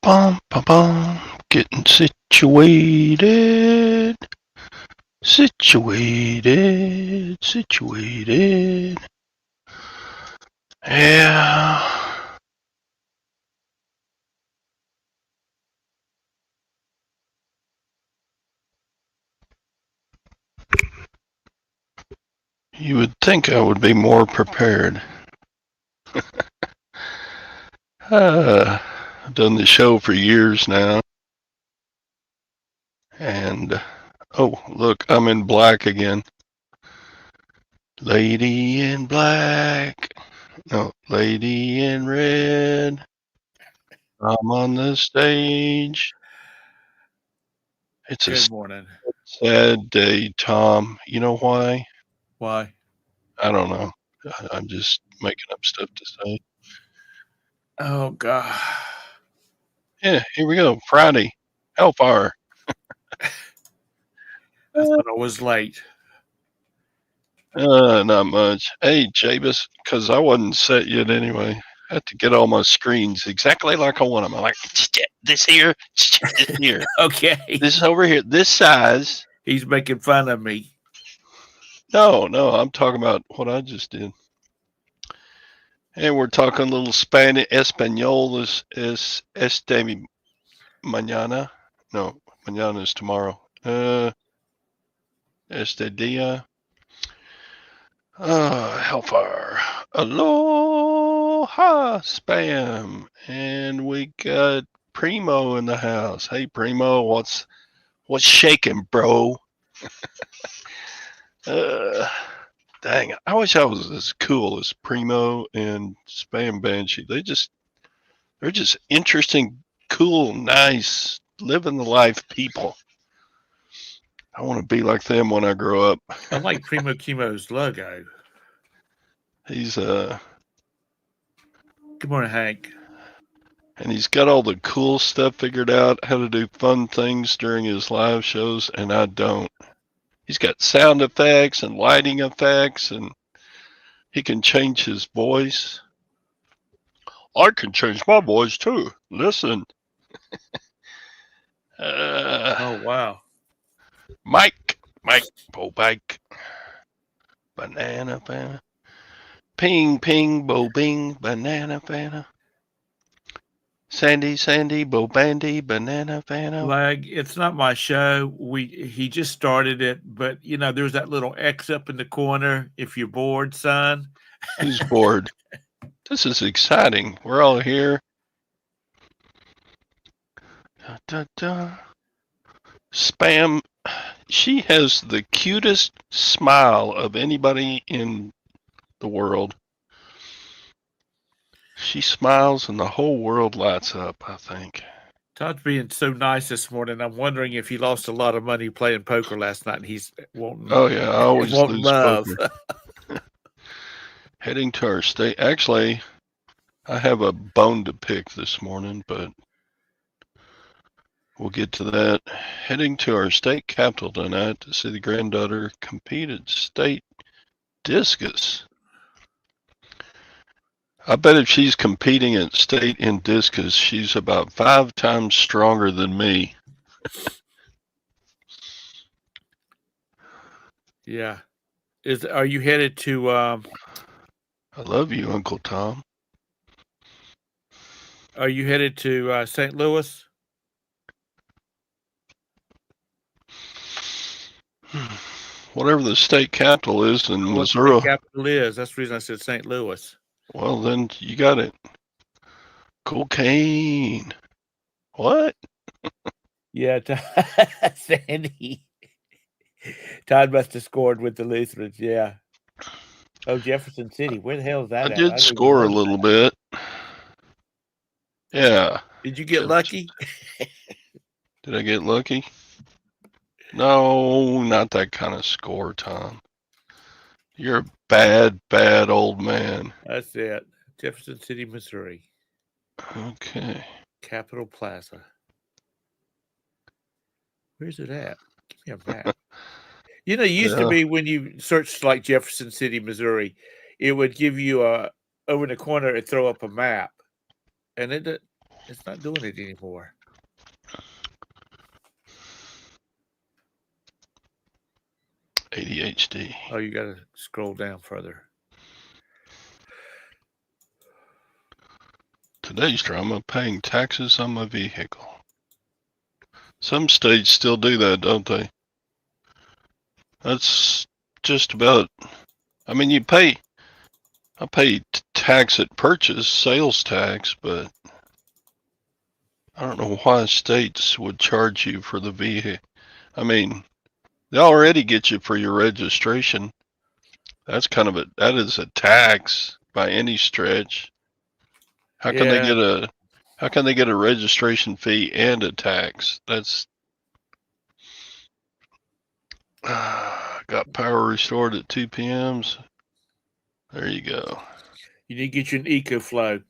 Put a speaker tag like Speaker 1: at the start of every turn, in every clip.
Speaker 1: Bum, bum, bum. Getting situated. Situated. Yeah. You would think I would be more prepared. I've done the show for years now. And, oh, look, I'm in black again. Lady in black. No, lady in red. I'm on the stage. It's a
Speaker 2: Good morning.
Speaker 1: sad day, Tom. You know why?
Speaker 2: Why?
Speaker 1: I don't know. I'm just making up stuff to say.
Speaker 2: Oh God.
Speaker 1: Yeah, here we go. Friday. Hellfire.
Speaker 2: I thought I was late.
Speaker 1: Not much. Hey, Jabus, because I wasn't set yet anyway. I had to get all my screens exactly like I want them. I'm like, this here, this here,
Speaker 2: Okay.
Speaker 1: this over here, this size.
Speaker 2: He's making fun of me.
Speaker 1: No, I'm talking about what I just did. And we're talking a little Spanish, Espanol is este mañana. No, mañana is tomorrow. Este día. Hellfire. Aloha, spam. And we got Primo in the house. Hey, Primo, what's shaking, bro? Dang, I wish I was as cool as Primo and Spam Banshee. They're just interesting, cool, nice, living the life people. I want to be like them when I grow up.
Speaker 2: I like Primo Chemo's logo.
Speaker 1: He's
Speaker 2: Good morning, Hank.
Speaker 1: and he's got all the cool stuff figured out, how to do fun things during his live shows, and I don't. He's got sound effects and lighting effects, and he can change his voice. I can change my voice too. Listen.
Speaker 2: Oh wow.
Speaker 1: Mike, Bobike, banana, ping, bo, bing, banana. Sandy, bo, bandy, banana.
Speaker 2: Like it's not my show. He just started it, but there's that little X up in the corner. If you're bored, son.
Speaker 1: Who's bored? This is exciting. We're all here. Spam. She has the cutest smile of anybody in the world. She smiles and the whole world lights up, I think.
Speaker 2: Todd's being so nice this morning. I'm wondering if he lost a lot of money playing poker last night and he's wanting
Speaker 1: Oh, yeah, I always
Speaker 2: wanting
Speaker 1: lose
Speaker 2: love.
Speaker 1: poker. Heading to our state. Actually, I have a bone to pick this morning, but we'll get to that. Heading to our state capital tonight to see the granddaughter compete at state discus. I bet if she's competing at state in discus, she's about 5 times stronger than me.
Speaker 2: Yeah. Are you headed to
Speaker 1: I love you, Uncle Tom.
Speaker 2: Are you headed to St. Louis?
Speaker 1: Whatever the state capital is in
Speaker 2: What the
Speaker 1: Missouri.
Speaker 2: capital is. That's the reason I said St. Louis.
Speaker 1: Well, then you got it. Cocaine. What?
Speaker 2: Yeah, Sandy. Todd must have scored with the Lutherans. Yeah. Oh, Jefferson City. Where the hell is that
Speaker 1: I
Speaker 2: at?
Speaker 1: did score a little bit. Yeah.
Speaker 2: Did you get lucky?
Speaker 1: Did I get lucky? No, not that kind of score, Tom. You're a bad old man.
Speaker 2: That's it. Jefferson City, Missouri.
Speaker 1: Okay.
Speaker 2: Capitol Plaza. Where's it at? Give me a map. It used to be when you searched like Jefferson City, Missouri, it would give you over in the corner and throw up a map. And It's not doing it anymore.
Speaker 1: ADHD.
Speaker 2: Oh, you got to scroll down further.
Speaker 1: Today's drama: paying taxes on my vehicle. Some states still do that, don't they? That's just about. I mean, I pay tax at purchase, sales tax, but I don't know why states would charge you for the vehicle. I mean, they already get you for your registration. That is a tax by any stretch. How can they get a registration fee and a tax? That's got power restored at 2 p.m. There you go.
Speaker 2: You need to get you an EcoFlow,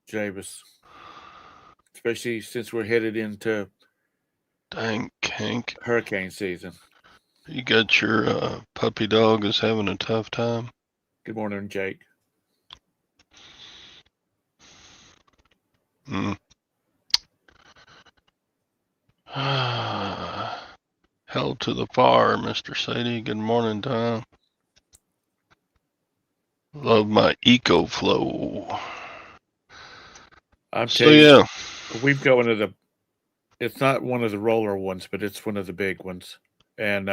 Speaker 2: Javis. Especially since we're headed into
Speaker 1: Dang kink.
Speaker 2: hurricane season.
Speaker 1: You got your puppy dog is having a tough time.
Speaker 2: Good morning, Jake.
Speaker 1: Hell to the fire, Mr. Sadie. Good morning, Tom. Love my EcoFlow.
Speaker 2: I'm
Speaker 1: So
Speaker 2: telling you,
Speaker 1: yeah,
Speaker 2: we've got one of the. It's not one of the roller ones, but it's one of the big ones, and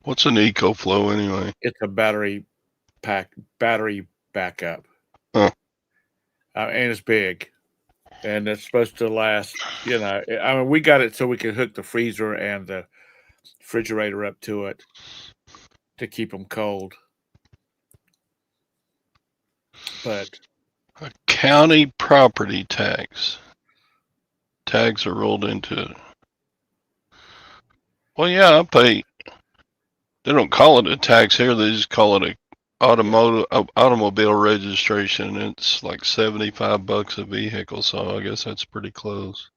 Speaker 1: what's an EcoFlow anyway?
Speaker 2: it's a battery backup.
Speaker 1: Huh.
Speaker 2: And it's big, and it's supposed to last. You know, I mean, we got it so we could hook the freezer and the refrigerator up to it to keep them cold. But
Speaker 1: A county property tax. Tags are rolled into it. Well, yeah, I pay. They don't call it a tax here. They just call it automobile registration. It's like $75 a vehicle, so I guess that's pretty close.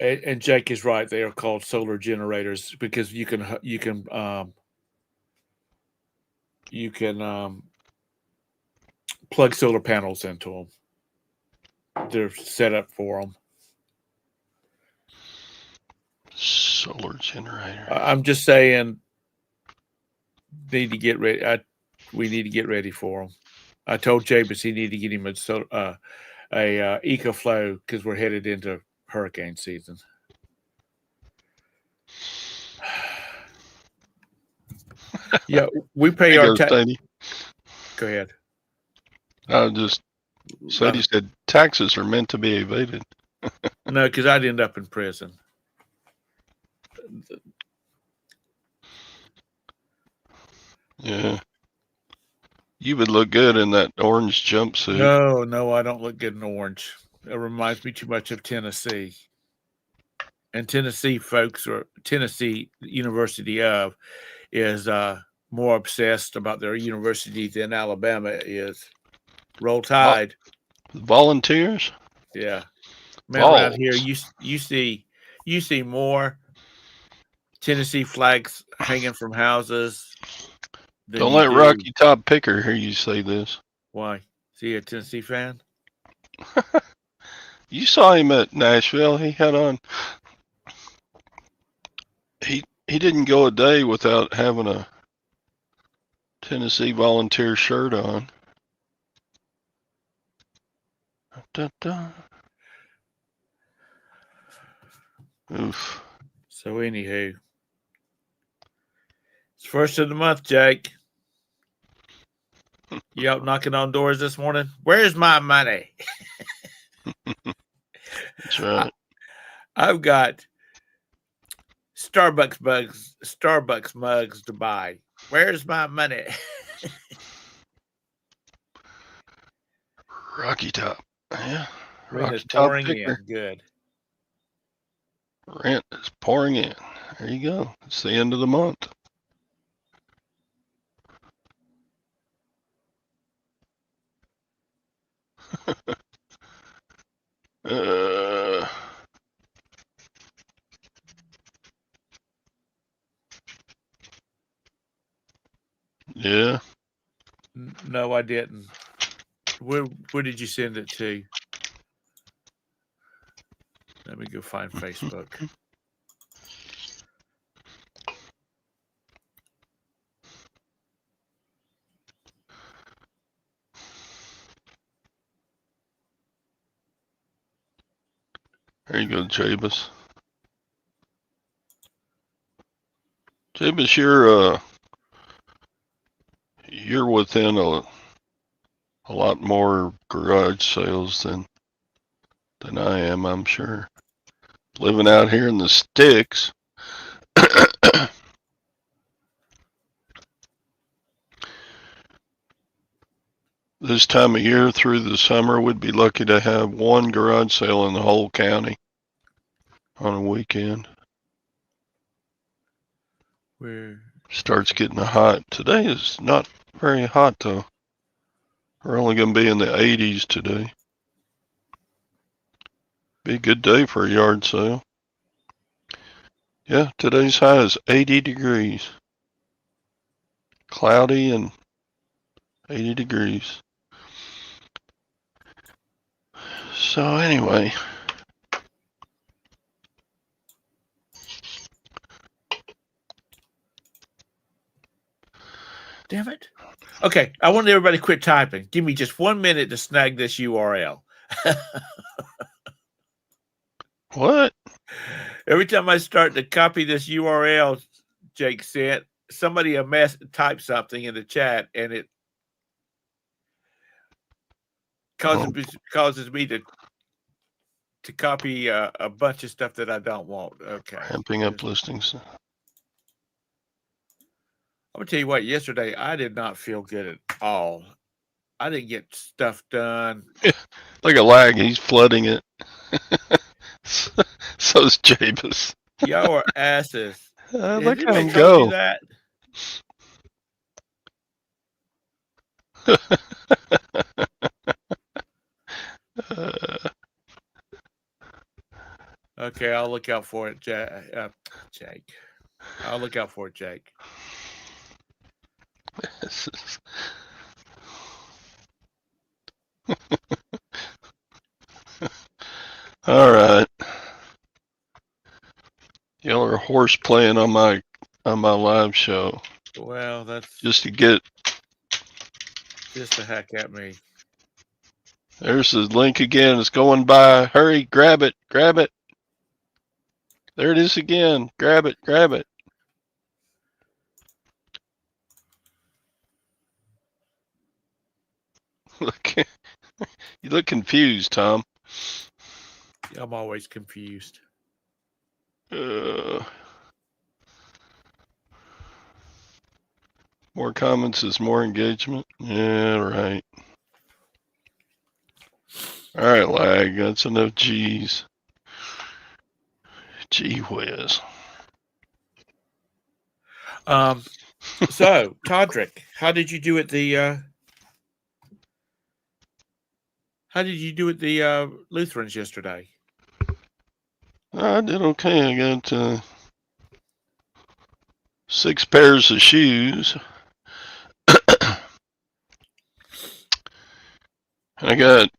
Speaker 2: and Jake is right. They are called solar generators because you can plug solar panels into them. They're set up for them.
Speaker 1: Solar generator.
Speaker 2: I'm just saying, need to get ready. We need to get ready for them. I told Jabez he need to get him a EcoFlow because we're headed into hurricane season. Yeah, we pay our tax. Go ahead.
Speaker 1: Sadie said taxes are meant to be evaded.
Speaker 2: No, because I'd end up in prison.
Speaker 1: Yeah. You would look good in that orange jumpsuit.
Speaker 2: No, I don't look good in orange. It reminds me too much of Tennessee. And Tennessee folks, or Tennessee University is more obsessed about their university than Alabama is. Roll Tide.
Speaker 1: Volunteers?
Speaker 2: Yeah. Man, around here you see more Tennessee flags hanging from houses.
Speaker 1: Don't let Rocky Top Picker hear you say this.
Speaker 2: Why? Is he a Tennessee fan?
Speaker 1: You saw him at Nashville. He had on. He didn't go a day without having a Tennessee Volunteer shirt on. Da, da. Oof.
Speaker 2: So anywho, it's first of the month, Jake. You out knocking on doors this morning? Where's my money?
Speaker 1: That's right.
Speaker 2: I've got Starbucks mugs to buy. Where's my money?
Speaker 1: Rocky Top. Yeah.
Speaker 2: Rent is pouring in. Good.
Speaker 1: Rent is pouring in. There you go. It's the end of the month. Yeah.
Speaker 2: No, I didn't. Where did you send it to? Let me go find Facebook.
Speaker 1: There you go, Jabus. Jabus, you're within a lot more garage sales than I am, I'm sure. Living out here in the sticks. This time of year through the summer, we'd be lucky to have one garage sale in the whole county on a weekend.
Speaker 2: Where
Speaker 1: Starts getting hot. Today is not very hot though. We're only going to be in the 80s today. Be a good day for a yard sale. Yeah, today's high is 80 degrees. Cloudy and 80 degrees. So anyway.
Speaker 2: Damn it. Okay, I want everybody to quit typing. Give me just 1 minute to snag this URL.
Speaker 1: What?
Speaker 2: Every time I start to copy this URL Jake sent, somebody type something in the chat, and it causes me to copy a bunch of stuff that I don't want. Okay.
Speaker 1: Ramping up listings.
Speaker 2: I'm going to tell you what, yesterday I did not feel good at all. I didn't get stuff done.
Speaker 1: Look at lag, he's flooding it. So's Jabus.
Speaker 2: Y'all are asses.
Speaker 1: Look at him
Speaker 2: told
Speaker 1: go.
Speaker 2: You that? Okay, I'll look out for it, Jake. I'll look out for it, Jake.
Speaker 1: All right. Y'all are horse playing on my live show.
Speaker 2: Well, that's
Speaker 1: just to
Speaker 2: heck at me.
Speaker 1: There's the link again. It's going by. Hurry, grab it, grab it. There it is again. Grab it, grab it. Look, you look confused, Tom.
Speaker 2: I'm always confused.
Speaker 1: More comments is more engagement. Yeah, right. All right, lag. That's enough G's. Gee whiz.
Speaker 2: So, Todrick, how did you do at the Lutherans yesterday?
Speaker 1: I did okay. I got 6 pairs of shoes. I got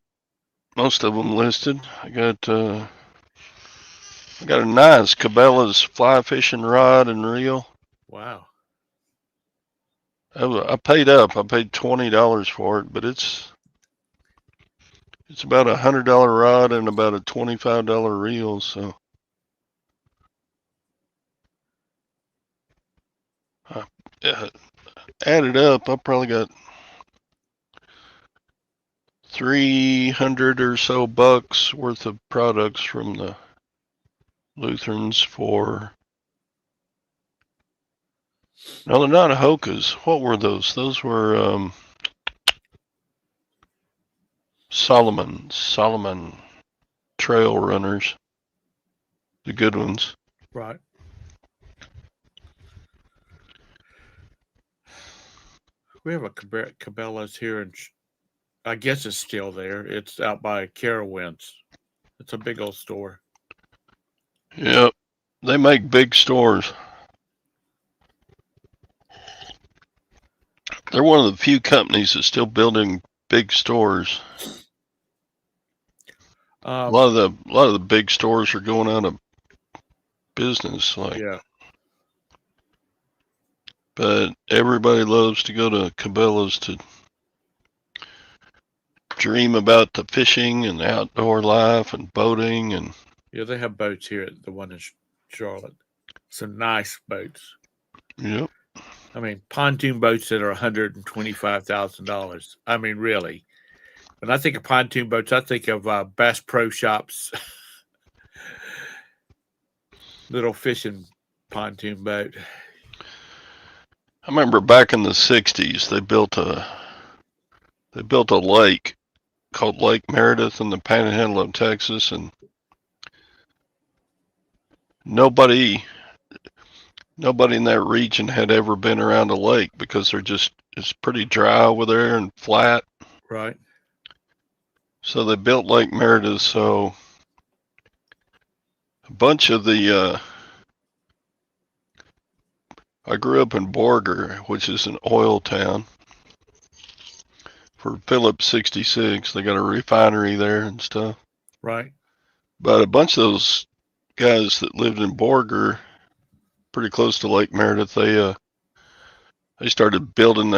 Speaker 1: most of them listed. I got a nice Cabela's fly fishing rod and reel.
Speaker 2: Wow.
Speaker 1: I paid up. I paid $20 for it, but it's about $100 rod and about a $25 reel. So added up, I probably got 300 or so bucks worth of products from the Lutherans for. No, they're not Hokas. What were those? Those were Solomon trail runners. The good ones.
Speaker 2: Right. We have a Cabela's here, and I guess it's still there. It's out by Carowinds. It's a big old store.
Speaker 1: Yep. They make big stores. They're one of the few companies that's still building big stores. A
Speaker 2: Um,
Speaker 1: lot of the big stores are going out of business.
Speaker 2: yeah,
Speaker 1: But everybody loves to go to Cabela's to dream about the fishing and outdoor life and boating and
Speaker 2: they have boats here at the one in Charlotte. Some nice boats.
Speaker 1: yep.
Speaker 2: I mean, pontoon boats that are $125,000. I mean, really. When I think of pontoon boats, I think of Bass Pro Shops little fishing pontoon boat.
Speaker 1: I remember back in the '60s they built a lake called Lake Meredith in the Panhandle of Texas, and nobody in that region had ever been around a lake because it's pretty dry over there and flat.
Speaker 2: Right.
Speaker 1: So they built Lake Meredith. So a bunch of the I grew up in Borger, which is an oil town. For Phillips 66, they got a refinery there and stuff.
Speaker 2: Right.
Speaker 1: But a bunch of those guys that lived in Borger, pretty close to Lake Meredith, they started building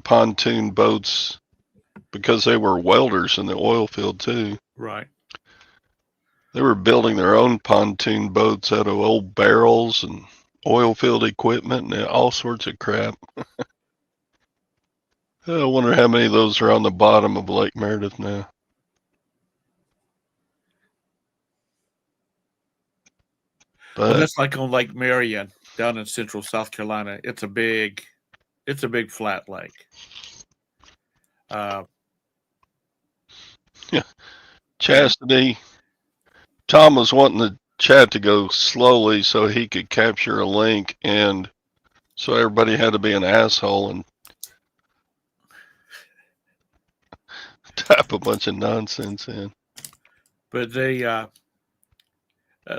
Speaker 1: pontoon boats because they were welders in the oil field too.
Speaker 2: Right.
Speaker 1: They were building their own pontoon boats out of old barrels and oil field equipment and all sorts of crap. I wonder how many of those are on the bottom of Lake Meredith now.
Speaker 2: Well,
Speaker 1: But
Speaker 2: that's like on Lake Marion down in central South Carolina. It's a big flat lake.
Speaker 1: yeah, Chastity, Tom was wanting the chat to go slowly so he could capture a link, and so everybody had to be an asshole and type a bunch of nonsense in.
Speaker 2: But they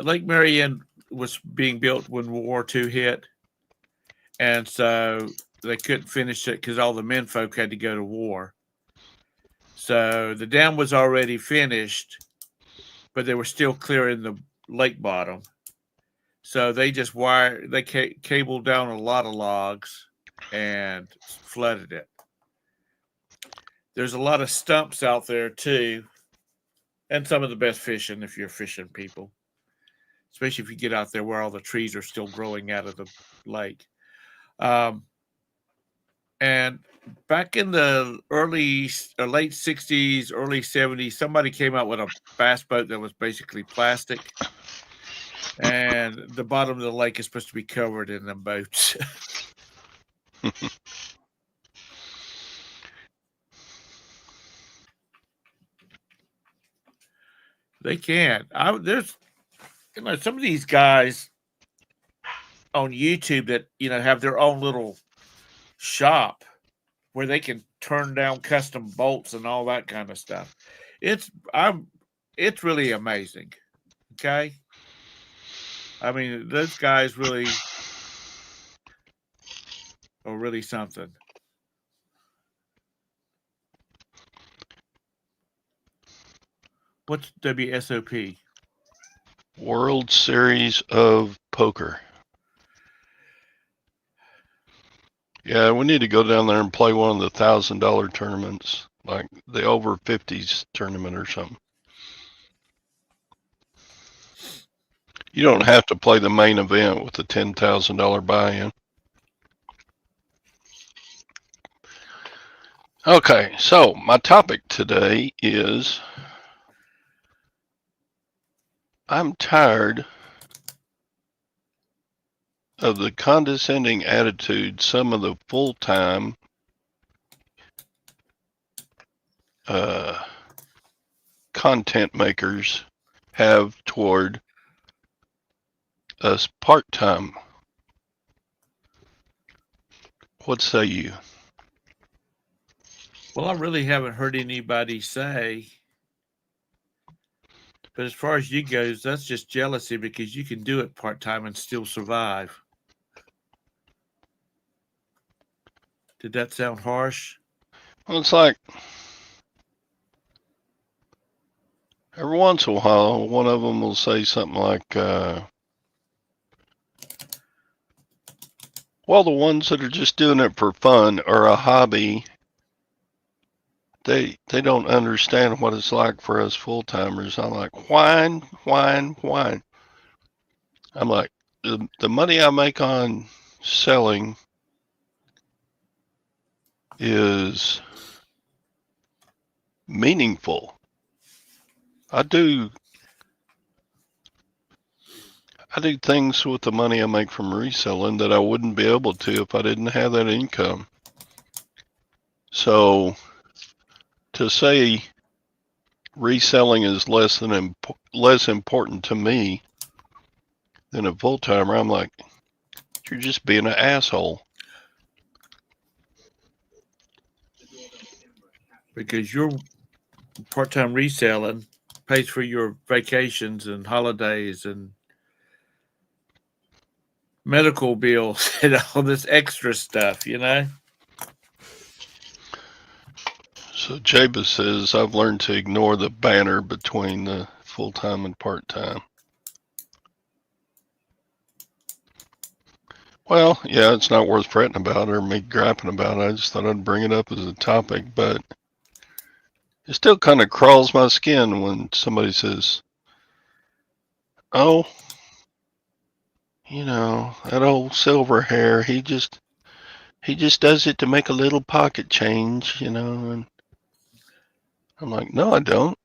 Speaker 2: Lake Marion was being built when World War II hit, and so they couldn't finish it because all the men folk had to go to war. So the dam was already finished, but they were still clearing the lake bottom. So they just cabled down a lot of logs and flooded it. There's a lot of stumps out there too, and some of the best fishing if you're fishing people, especially if you get out there where all the trees are still growing out of the lake. And back in the late 60s, early 70s, somebody came out with a bass boat that was basically plastic. And the bottom of the lake is supposed to be covered in them boats. They can't. There's some of these guys on YouTube that have their own little shop where they can turn down custom bolts and all that kind of stuff. It's really amazing. Okay. I mean, those guys really are really something. What's WSOP?
Speaker 1: World Series of Poker. Yeah, we need to go down there and play one of the $1,000 tournaments, like the over 50s tournament or something. You don't have to play the main event with the $10,000 buy-in. Okay, so my topic today is I'm tired of the condescending attitude some of the full-time content makers have toward us part-time. What say you?
Speaker 2: Well, I really haven't heard anybody say. But as far as you goes, that's just jealousy because you can do it part-time and still survive. Did that sound harsh?
Speaker 1: Well, it's like every once in a while, one of them will say something like, well, the ones that are just doing it for fun or a hobby, they don't understand what it's like for us full timers. I'm like, whine, whine, whine. I'm like, the money I make on selling is meaningful. I do things with the money I make from reselling that I wouldn't be able to if I didn't have that income. So to say reselling is less important to me than a full timer, I'm like, you're just being an asshole.
Speaker 2: Because your part-time reselling pays for your vacations and holidays and medical bills and all this extra stuff, you know?
Speaker 1: So Jabez says, I've learned to ignore the banner between the full time and part time. Well, yeah, it's not worth fretting about or me griping about. I just thought I'd bring it up as a topic, but it still kind of crawls my skin when somebody says, oh, that old silver hair, he just does it to make a little pocket change, and I'm like, no, I don't.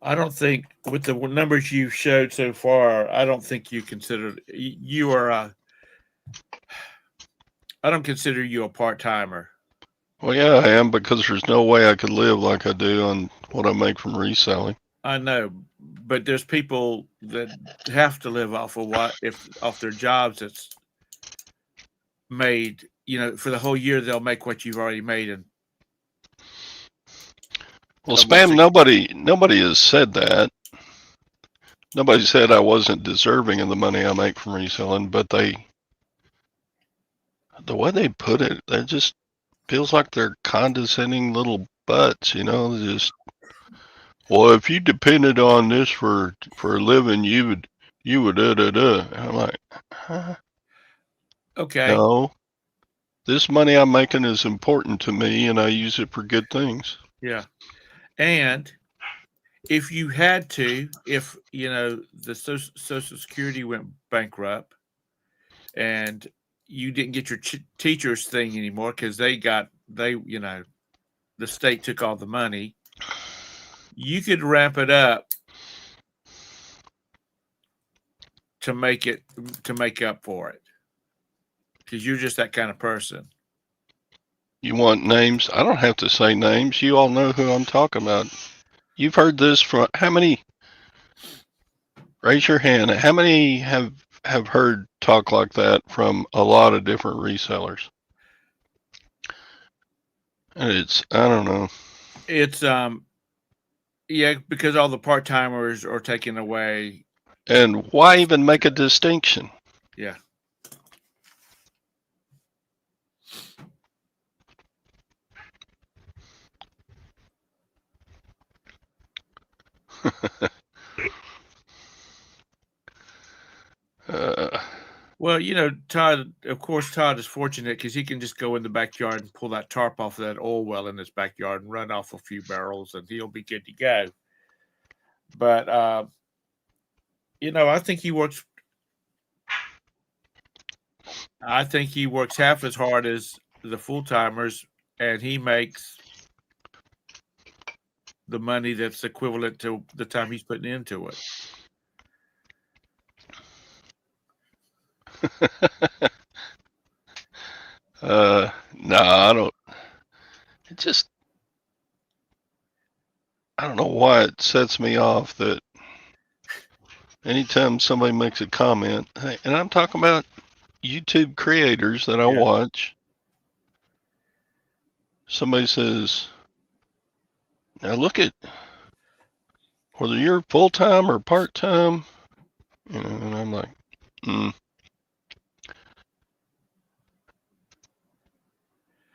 Speaker 2: I don't think with the numbers you've showed so far, I don't think you are I don't consider you a part-timer.
Speaker 1: Well, yeah, I am, because there's no way I could live like I do on what I make from reselling.
Speaker 2: I know, but there's people that have to live off of off their jobs that's made, for the whole year they'll make what you've already made in
Speaker 1: Well,
Speaker 2: almost
Speaker 1: Spam, nobody has said that. Nobody said I wasn't deserving of the money I make from reselling, but the way they put it, it just feels like they're condescending little butts, just, well, if you depended on this for a living, you would And I'm like, huh?
Speaker 2: Okay.
Speaker 1: No, this money I'm making is important to me, and I use it for good things.
Speaker 2: Yeah. And if you had to, if the Social Security went bankrupt and you didn't get your teachers thing anymore because the state took all the money, you could ramp it up to make up for it because you're just that kind of person.
Speaker 1: You want names? I don't have to say names. You all know who I'm talking about. You've heard this from how many? Raise your hand. How many have heard talk like that from a lot of different resellers? And I don't know.
Speaker 2: It's yeah, because all the part timers are taken away.
Speaker 1: And why even make a distinction?
Speaker 2: Yeah. Well, Todd. Of course, Todd is fortunate because he can just go in the backyard and pull that tarp off of that oil well in his backyard and run off a few barrels, and he'll be good to go. But I think he works. I think he works half as hard as the full timers, and he makes the money that's equivalent to the time he's putting into it.
Speaker 1: No, I don't. It just, I don't know why it sets me off that anytime somebody makes a comment, and I'm talking about YouTube creators that I watch, somebody says, now look at whether you're full time or part time, and I'm like,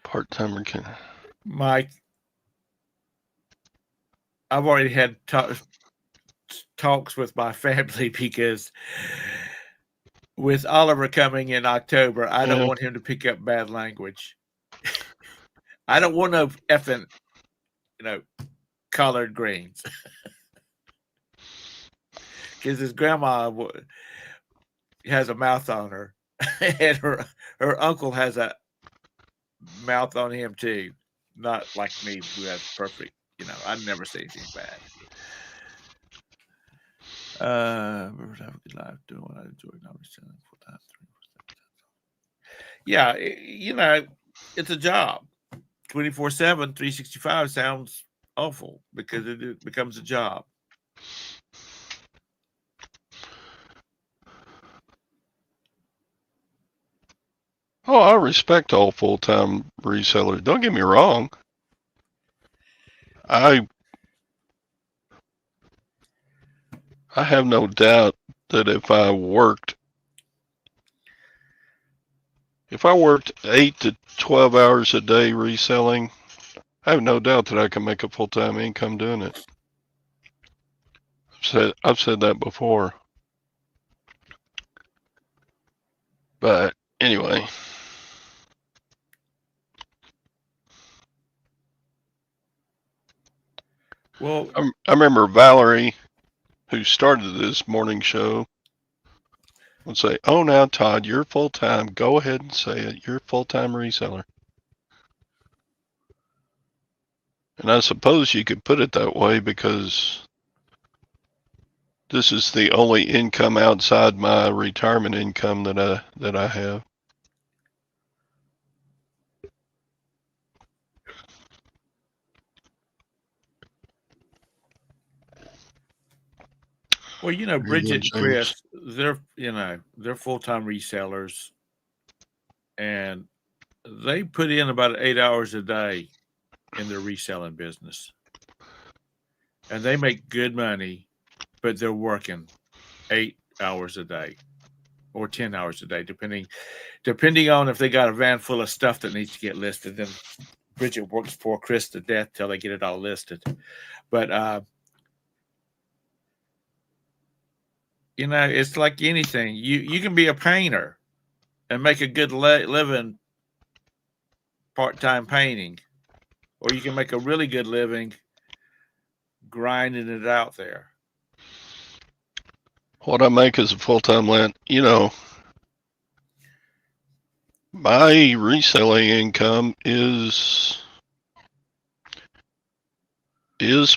Speaker 1: part timer can.
Speaker 2: Mike, I've already had talks with my family because with Oliver coming in October, I don't want him to pick up bad language. I don't want no effing, collard greens. Because his grandma has a mouth on her, and her uncle has a mouth on him too. Not like me, who has perfect. I'd never say anything bad. Have a good life doing what I enjoy. Not reselling full time. Yeah, it's a job. 24/7, 365 sounds awful because it becomes a job.
Speaker 1: Oh, I respect all full-time resellers. Don't get me wrong. I have no doubt that if I worked 8 to 12 hours a day reselling, I have no doubt that I can make a full-time income doing it. I've said that before. But anyway.
Speaker 2: Well,
Speaker 1: I remember Valerie, who started this morning show, would say, "Oh, now Todd, you're full-time. Go ahead and say it. You're a full-time reseller." And I suppose you could put it that way because this is the only income outside my retirement income that I have.
Speaker 2: Well, Bridget and Chris, they're full-time resellers, and they put in about 8 hours a day in their reselling business, and they make good money, but they're working 8 hours a day or 10 hours a day, depending on if they got a van full of stuff that needs to get listed. Then Bridget works for Chris to death till they get it all listed. But it's like anything. You can be a painter and make a good living part-time painting, or you can make a really good living grinding it out there.
Speaker 1: What I make as a full-time land, my reselling income is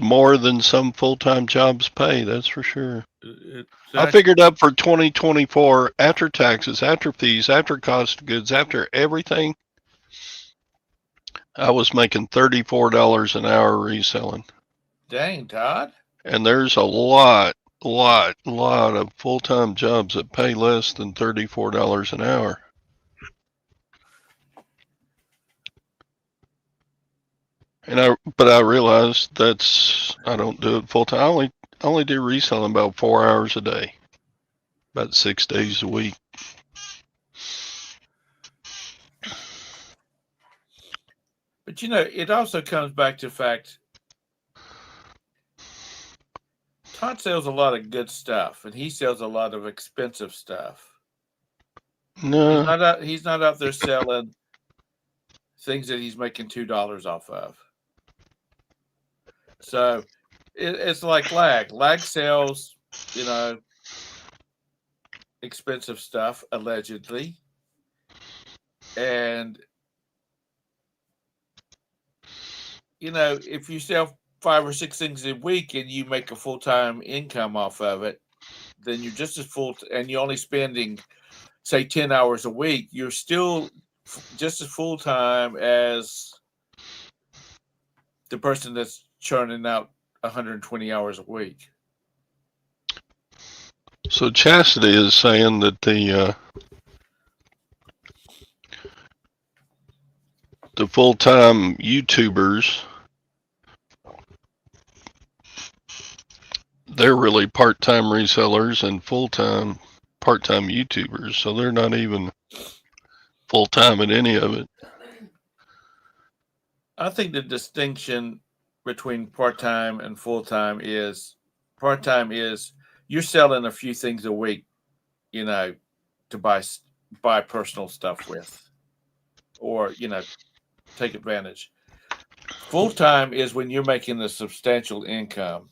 Speaker 1: more than some full-time jobs pay, that's for sure. I figured up for 2024, after taxes, after fees, after cost of goods, after everything, I was making $34 an hour reselling.
Speaker 2: Dang, Todd.
Speaker 1: And there's a lot of full-time jobs that pay less than $34 an hour. But I realized I don't do it full time. I only do reselling about 4 hours a day, about 6 days a week.
Speaker 2: But it also comes back to the fact Todd sells a lot of good stuff, and he sells a lot of expensive stuff.
Speaker 1: No,
Speaker 2: he's not out there selling things that he's making $2 off of. So it's like Lag. Lag sells, expensive stuff, allegedly. And, if you sell 5 or 6 things a week and you make a full-time income off of it, then you're just as full, and you're only spending, say, 10 hours a week, you're still just as full-time as the person that's churning out 120 hours a week.
Speaker 1: So Chastity is saying that the full-time YouTubers, they're really part-time resellers and full-time part-time YouTubers, so they're not even full-time at any of it.
Speaker 2: I think the distinction between part-time and full-time is part-time is you're selling a few things a week, you know, to buy personal stuff with, or take advantage. Full-time is when you're making a substantial income,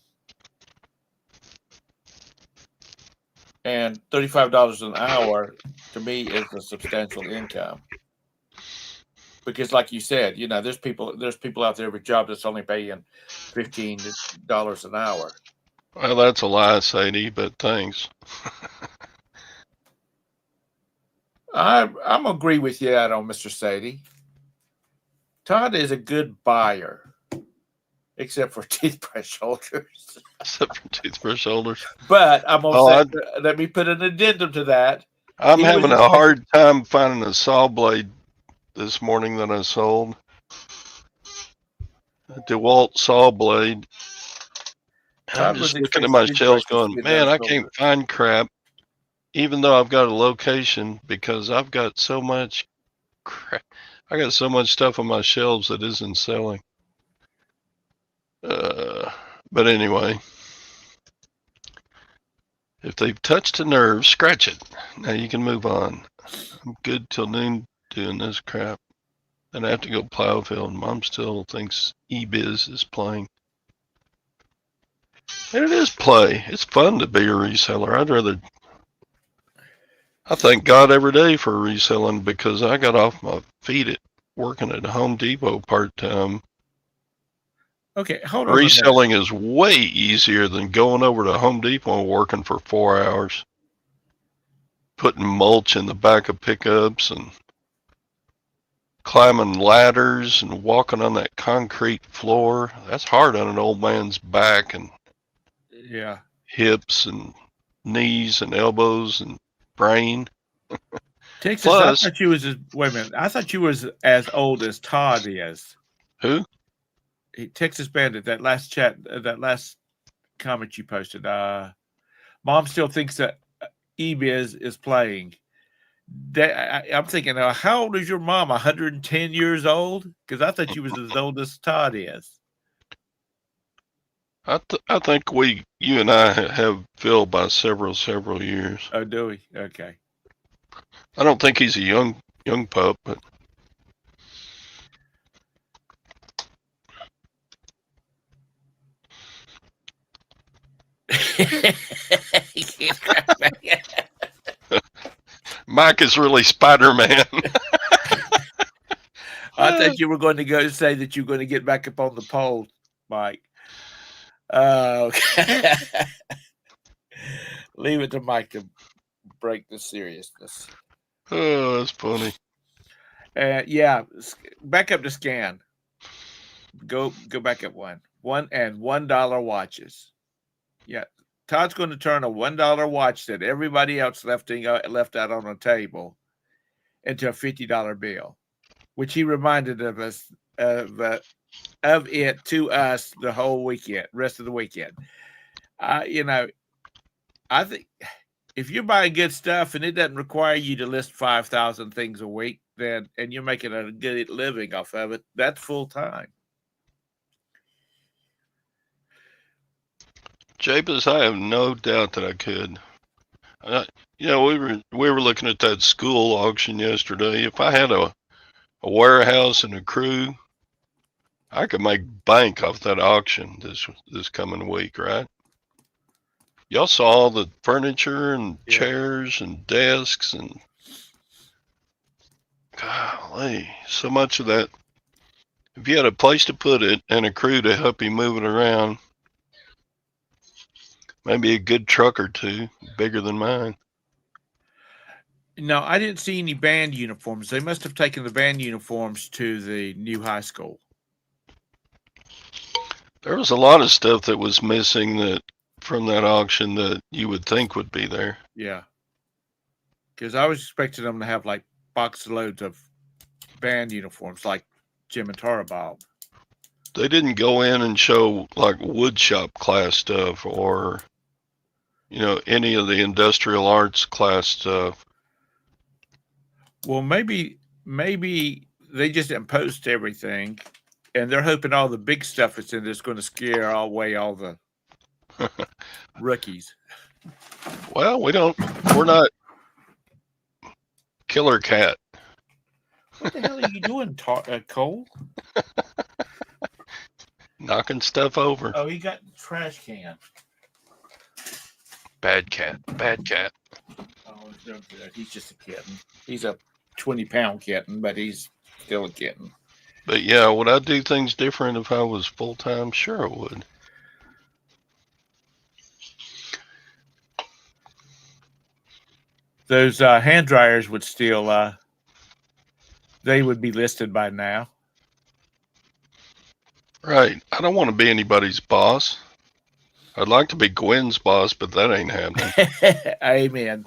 Speaker 2: and $35 an hour to me is a substantial income. Because, like you said, there's people out there with jobs that's only paying $15 an hour.
Speaker 1: Well, that's a lie, Sadie, but thanks.
Speaker 2: I'm agree with you on Mr. Sadie. Todd is a good buyer, except for toothbrush holders.
Speaker 1: Except for toothbrush holders.
Speaker 2: But I'm gonna say, let me put an addendum to that.
Speaker 1: I'm having a hard time finding a saw blade this morning that I sold. A DeWalt saw blade. I'm just looking at my shelves going, man, I can't find crap, even though I've got a location, because I've got so much crap. I got so much stuff on my shelves that isn't selling. But anyway, if they've touched a nerve, scratch it. Now you can move on. I'm good till noon doing this crap. Then I have to go plow a field. Mom still thinks eBiz is playing. And it is play. It's fun to be a reseller. I thank God every day for reselling, because I got off my feet at working at Home Depot part-time.
Speaker 2: Okay, hold on.
Speaker 1: Reselling is way easier than going over to Home Depot and working for 4 hours, putting mulch in the back of pickups and climbing ladders and walking on that concrete floor. That's hard on an old man's back and hips and knees and elbows and brain.
Speaker 2: Texas, plus, I thought you was wait a minute. I thought you was as old as Todd is.
Speaker 1: Who?
Speaker 2: Texas Bandit. That last last comment you posted. Mom still thinks that eBiz is playing. I'm thinking, how old is your mom? 110 years old? Because I thought you was as old as Todd is.
Speaker 1: I think you and I have Phil by several years.
Speaker 2: Oh, do we? Okay.
Speaker 1: I don't think he's a young pup, but Mike is really Spider-Man.
Speaker 2: I thought you were going to go say that you're going to get back up on the pole, Mike. Okay. Leave it to Mike to break the seriousness.
Speaker 1: Oh, that's funny.
Speaker 2: Yeah, back up to scan. Go back up one and $1 watches. Yeah, Todd's going to turn a $1 watch that everybody else left out on the table into a $50 bill, which he reminded of us of it to us the whole weekend, rest of the weekend. I think if you're buying good stuff and it doesn't require you to list 5,000 things a week, and you're making a good living off of it, that's full time.
Speaker 1: Jabez, I have no doubt that I could. We were looking at that school auction yesterday. If I had a warehouse and a crew, I could make bank off that auction this coming week, right? Y'all saw all the furniture and chairs and desks and golly, so much of that. If you had a place to put it and a crew to help you move it around, maybe a good truck or two, bigger than mine.
Speaker 2: No, I didn't see any band uniforms. They must have taken the band uniforms to the new high school.
Speaker 1: There was a lot of stuff that was missing from that auction that you would think would be there.
Speaker 2: Yeah. Because I was expecting them to have like box loads of band uniforms like Jim and Tara Bob.
Speaker 1: They didn't go in and show like wood shop class stuff or, any of the industrial arts class stuff.
Speaker 2: Well, maybe they just didn't post everything And they're hoping all the big stuff that's in there's going to scare away all the rookies.
Speaker 1: Well, we're not Killer Cat.
Speaker 2: What the hell are you doing, Cole?
Speaker 1: Knocking stuff over.
Speaker 2: Oh, he got the trash can.
Speaker 1: Bad cat. Bad cat.
Speaker 2: Oh, don't do that. He's just a kitten. He's a 20-pound kitten, but he's still a kitten.
Speaker 1: But yeah, would I do things different if I was full time? Sure, I would.
Speaker 2: Those hand dryers would still, they would be listed by now.
Speaker 1: Right. I don't want to be anybody's boss. I'd like to be Gwen's boss, but that ain't happening.
Speaker 2: Amen.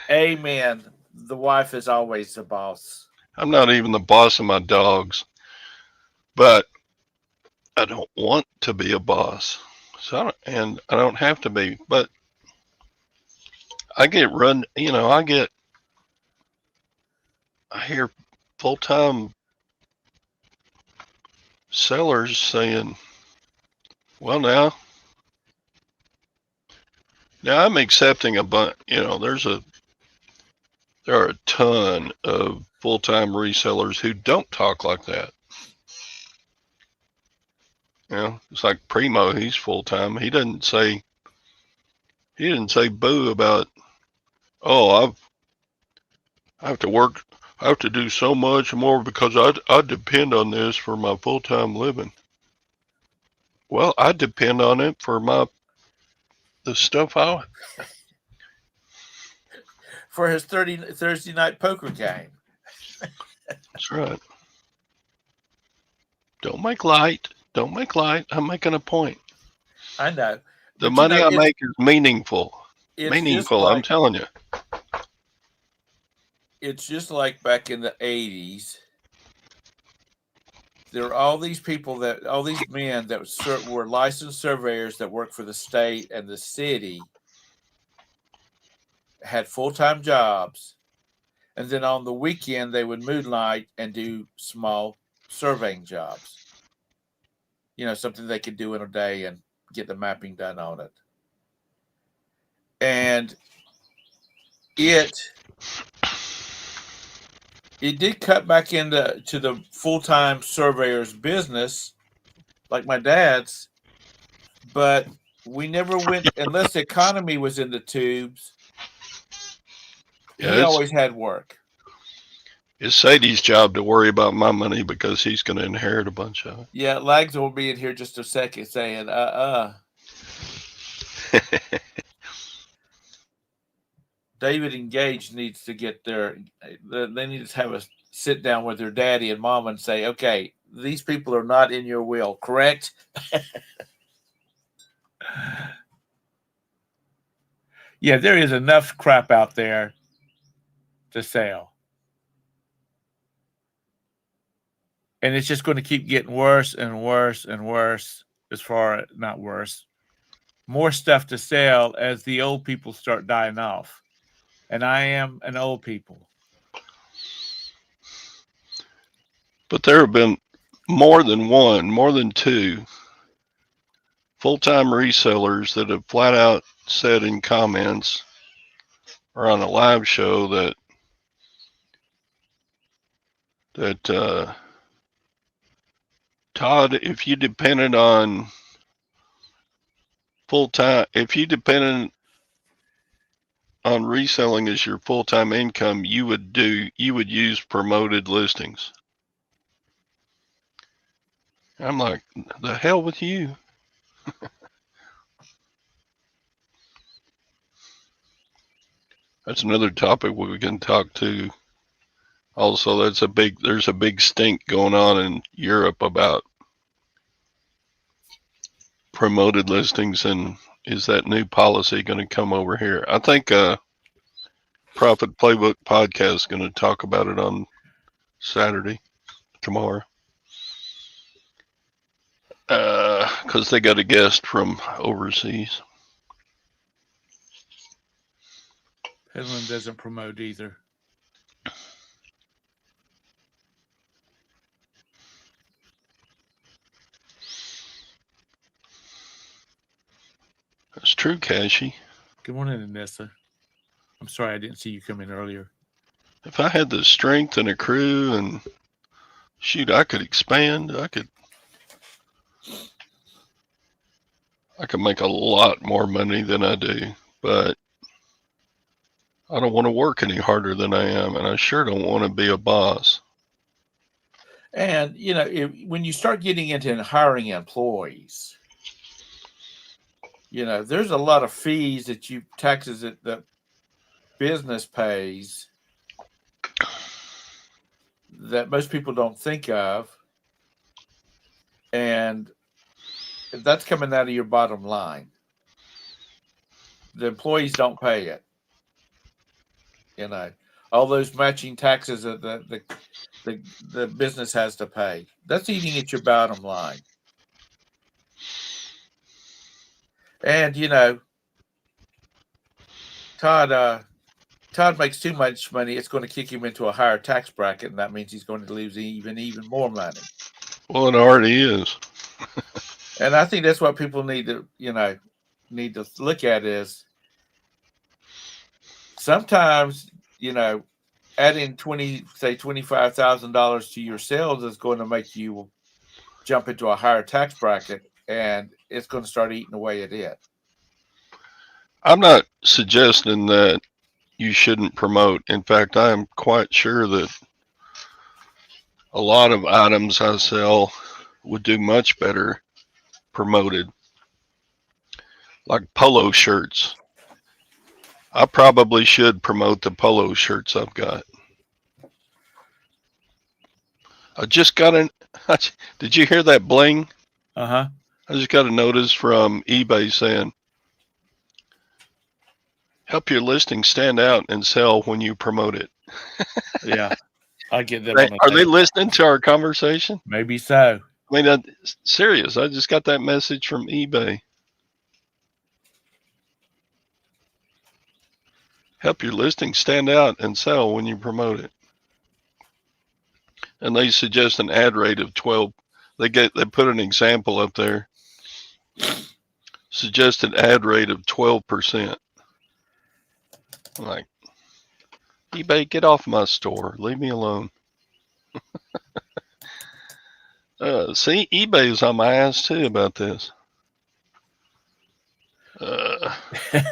Speaker 2: Amen. The wife is always the boss.
Speaker 1: I'm not even the boss of my dogs, but I don't want to be a boss. So I don't have to be, but I get run, I hear full-time sellers saying, well, now I'm accepting a bunch, there are a ton of full-time resellers who don't talk like that. It's like Primo, he's full-time. He didn't say boo about, oh, I have to work, I have to do so much more because I depend on this for my full-time living. Well, I depend on it for the stuff
Speaker 2: for his Thursday night poker game.
Speaker 1: That's right. Don't make light. Don't make light. I'm making a point.
Speaker 2: I know.
Speaker 1: The money I make is meaningful. Meaningful,
Speaker 2: like,
Speaker 1: I'm telling you.
Speaker 2: It's just like back in the 80s. There are all these men that were licensed surveyors that worked for the state and the city, had full-time jobs, and then on the weekend they would moonlight and do small surveying jobs. Something they could do in a day and get the mapping done on it. And it did cut back into the full-time surveyor's business, like my dad's, but we never went unless the economy was in the tubes. Yeah, he always had work.
Speaker 1: It's Sadie's job to worry about my money because he's going to inherit a bunch of it.
Speaker 2: Yeah, Lags will be in here just a second saying, David Engage needs to get they need to have a sit down with their daddy and mom and say, okay, these people are not in your will, correct? Yeah, there is enough crap out there to sell. And it's just going to keep getting worse and worse and worse, not worse. More stuff to sell as the old people start dying off. And I am an old people.
Speaker 1: But there have been more than two full-time resellers that have flat out said in comments or on a live show that Todd, if you depended on if you depended on reselling as your full-time income, you would use promoted listings. I'm like, the hell with you. That's another topic we can talk to. Also, there's a big stink going on in Europe about promoted listings, and is that new policy going to come over here? I think Profit Playbook podcast is going to talk about it on Saturday, tomorrow, because they got a guest from overseas.
Speaker 2: Finland doesn't promote either.
Speaker 1: true, Cashy.
Speaker 2: Good morning, Anissa. I'm sorry I didn't see you come in earlier.
Speaker 1: If I had the strength and a crew and shoot, I could expand. I could make a lot more money than I do, but I don't want to work any harder than I am, and I sure don't want to be a boss.
Speaker 2: And when you start getting into hiring employees, there's a lot of fees taxes that the business pays that most people don't think of, and that's coming out of your bottom line. The employees don't pay it. All those matching taxes that the business has to pay. That's eating at your bottom line. And Todd makes too much money. It's going to kick him into a higher tax bracket, and that means he's going to lose even more money.
Speaker 1: Well, it already is.
Speaker 2: And I think that's what people need to look at is sometimes, adding $25,000 to your sales is going to make you jump into a higher tax bracket, and it's going to start eating away at it.
Speaker 1: I'm not suggesting that you shouldn't promote. In fact, I am quite sure that a lot of items I sell would do much better promoted, like polo shirts. I probably should promote the polo shirts I've got. I just got did you hear that bling?
Speaker 2: Uh-huh.
Speaker 1: I just got a notice from eBay saying, help your listing stand out and sell when you promote it.
Speaker 2: Yeah, I get them.
Speaker 1: Are they listening to our conversation?
Speaker 2: Maybe so.
Speaker 1: I mean, serious. I just got that message from eBay. Help your listing stand out and sell when you promote it. And they suggest an ad rate of 12. They put an example up there. Suggested ad rate of 12%. I'm like, eBay, get off my store. Leave me alone. See, eBay is on my ass too about this. I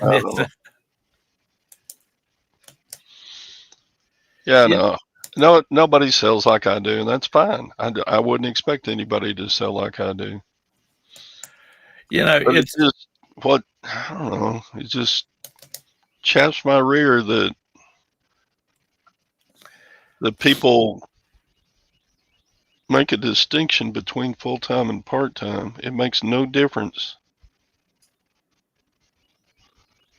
Speaker 1: don't know. Yeah, no, nobody sells like I do, and that's fine. I wouldn't expect anybody to sell like I do. But it's just I don't know. It just chaps my rear that the people make a distinction between full-time and part-time. It makes no difference.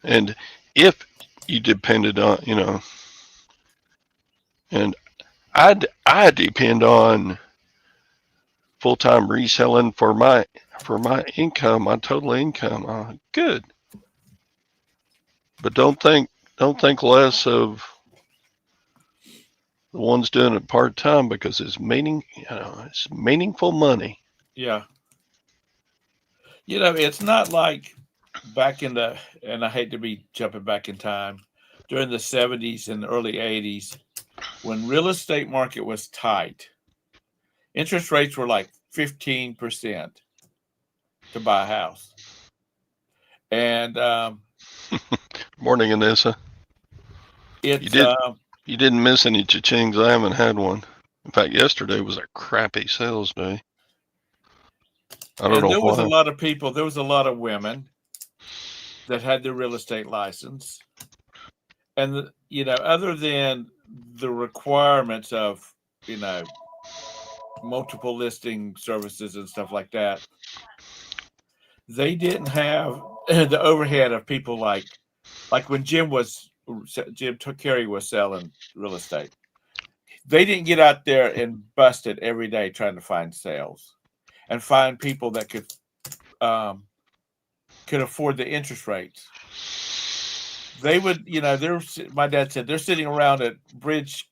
Speaker 1: And if you depended on, and I depend on full-time reselling for my income, my total income. Good. But don't think less of the ones doing it part-time because it's meaningful money.
Speaker 2: Yeah. It's not like back in and I hate to be jumping back in time, during the 70s and the early 80s, when real estate market was tight, interest rates were like 15% to buy a house. And
Speaker 1: morning, Anissa. You didn't miss any cha-chings. I haven't had one. In fact, yesterday was a crappy sales day. I don't know why.
Speaker 2: There was a lot of people. There was a lot of women that had their real estate license, and other than the requirements of multiple listing services and stuff like that, they didn't have the overhead of people like when Jim Carey was selling real estate. They didn't get out there and bust it every day trying to find sales and find people that could afford the interest rates. They would, my dad said they're sitting around at bridge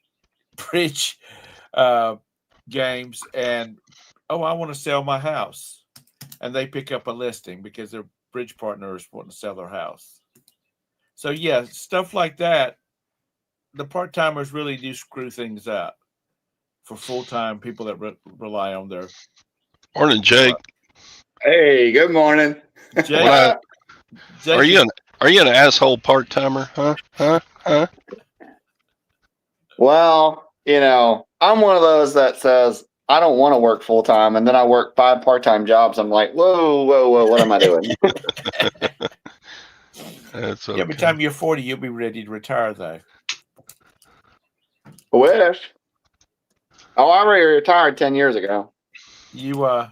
Speaker 2: games and, I want to sell my house. And they pick up a listing because they're bridge partners wanting to sell their house. So yeah, stuff like that. The part timers really do screw things up for full time people that rely on their.
Speaker 1: Morning, Jake.
Speaker 3: Hey, good morning.
Speaker 2: Jake,
Speaker 1: Are you an asshole part timer? Huh?
Speaker 3: Well, I'm one of those that says I don't want to work full time, and then I work 5 part-time jobs. I'm like, whoa, what am I doing?
Speaker 1: That's okay.
Speaker 2: Yeah, by the time you're 40, you'll be ready to retire, though.
Speaker 3: I wish. Oh, I already retired 10 years ago.
Speaker 2: You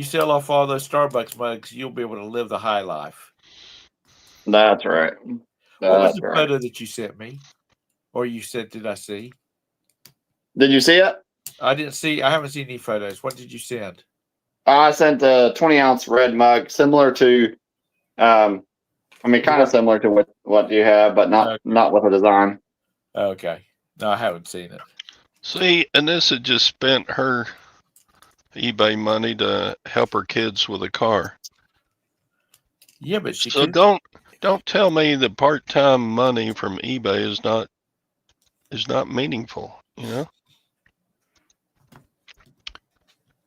Speaker 2: sell off all those Starbucks mugs, you'll be able to live the high life.
Speaker 3: That's right.
Speaker 2: What was the photo that you sent me? Or you said, did I see?
Speaker 3: Did you see it?
Speaker 2: I didn't see. I haven't seen any photos. What did you send?
Speaker 3: I sent a 20-ounce red mug, similar to, kind of similar to what you have, but not with a design.
Speaker 2: Okay. No, I haven't seen it.
Speaker 1: See, Anissa just spent her eBay money to help her kids with a car.
Speaker 2: Yeah, but she
Speaker 1: so don't tell me the part-time money from eBay is not meaningful,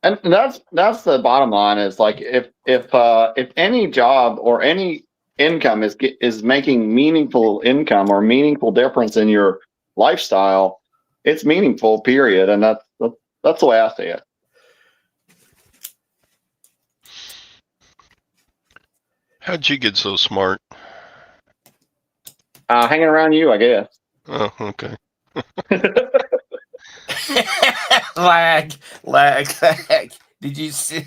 Speaker 3: And that's the bottom line is like if any job or any income is making meaningful income or meaningful difference in your lifestyle, it's meaningful, period. And that's the way I see it.
Speaker 1: How'd you get so smart?
Speaker 3: Hanging around you, I guess.
Speaker 1: Oh, okay.
Speaker 2: lag. Did you see?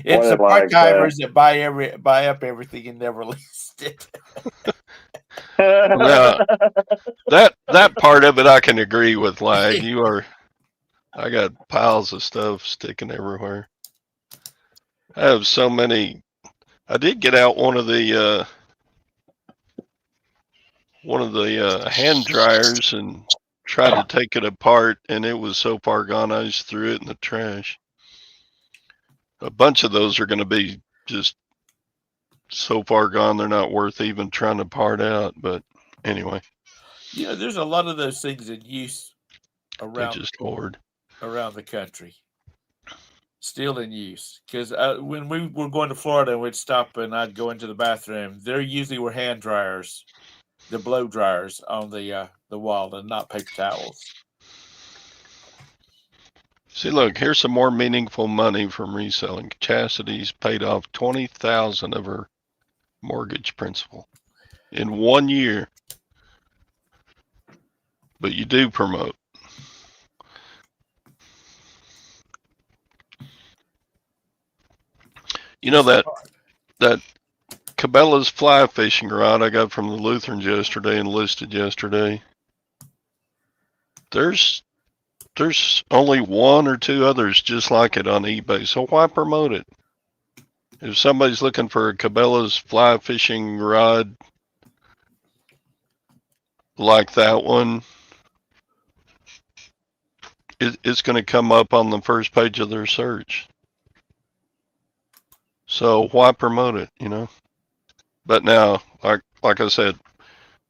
Speaker 2: It's the
Speaker 3: lag,
Speaker 2: part-timers that buy up everything and never list it.
Speaker 1: Now, that part of it I can agree with, lag. I got piles of stuff sticking everywhere. I have so many. I did get out one of the hand dryers and tried to take it apart, and it was so far gone I just threw it in the trash. A bunch of those are going to be just so far gone they're not worth even trying to part out. But anyway,
Speaker 2: there's a lot of those things in use around the country. Still in use, because when we were going to Florida, we'd stop and I'd go into the bathroom. There usually were hand dryers, the blow dryers on the wall, and not paper towels.
Speaker 1: See, look, here's some more meaningful money from reselling. Chastity's paid off $20,000 of her mortgage principal in 1 year. But you do promote. You know that Cabela's fly fishing rod I got from the Lutherans yesterday and listed yesterday. There's only 1 or 2 others just like it on eBay, so why promote it? If somebody's looking for a Cabela's fly fishing rod like that one, it's going to come up on the first page of their search. So why promote it, But now, like I said,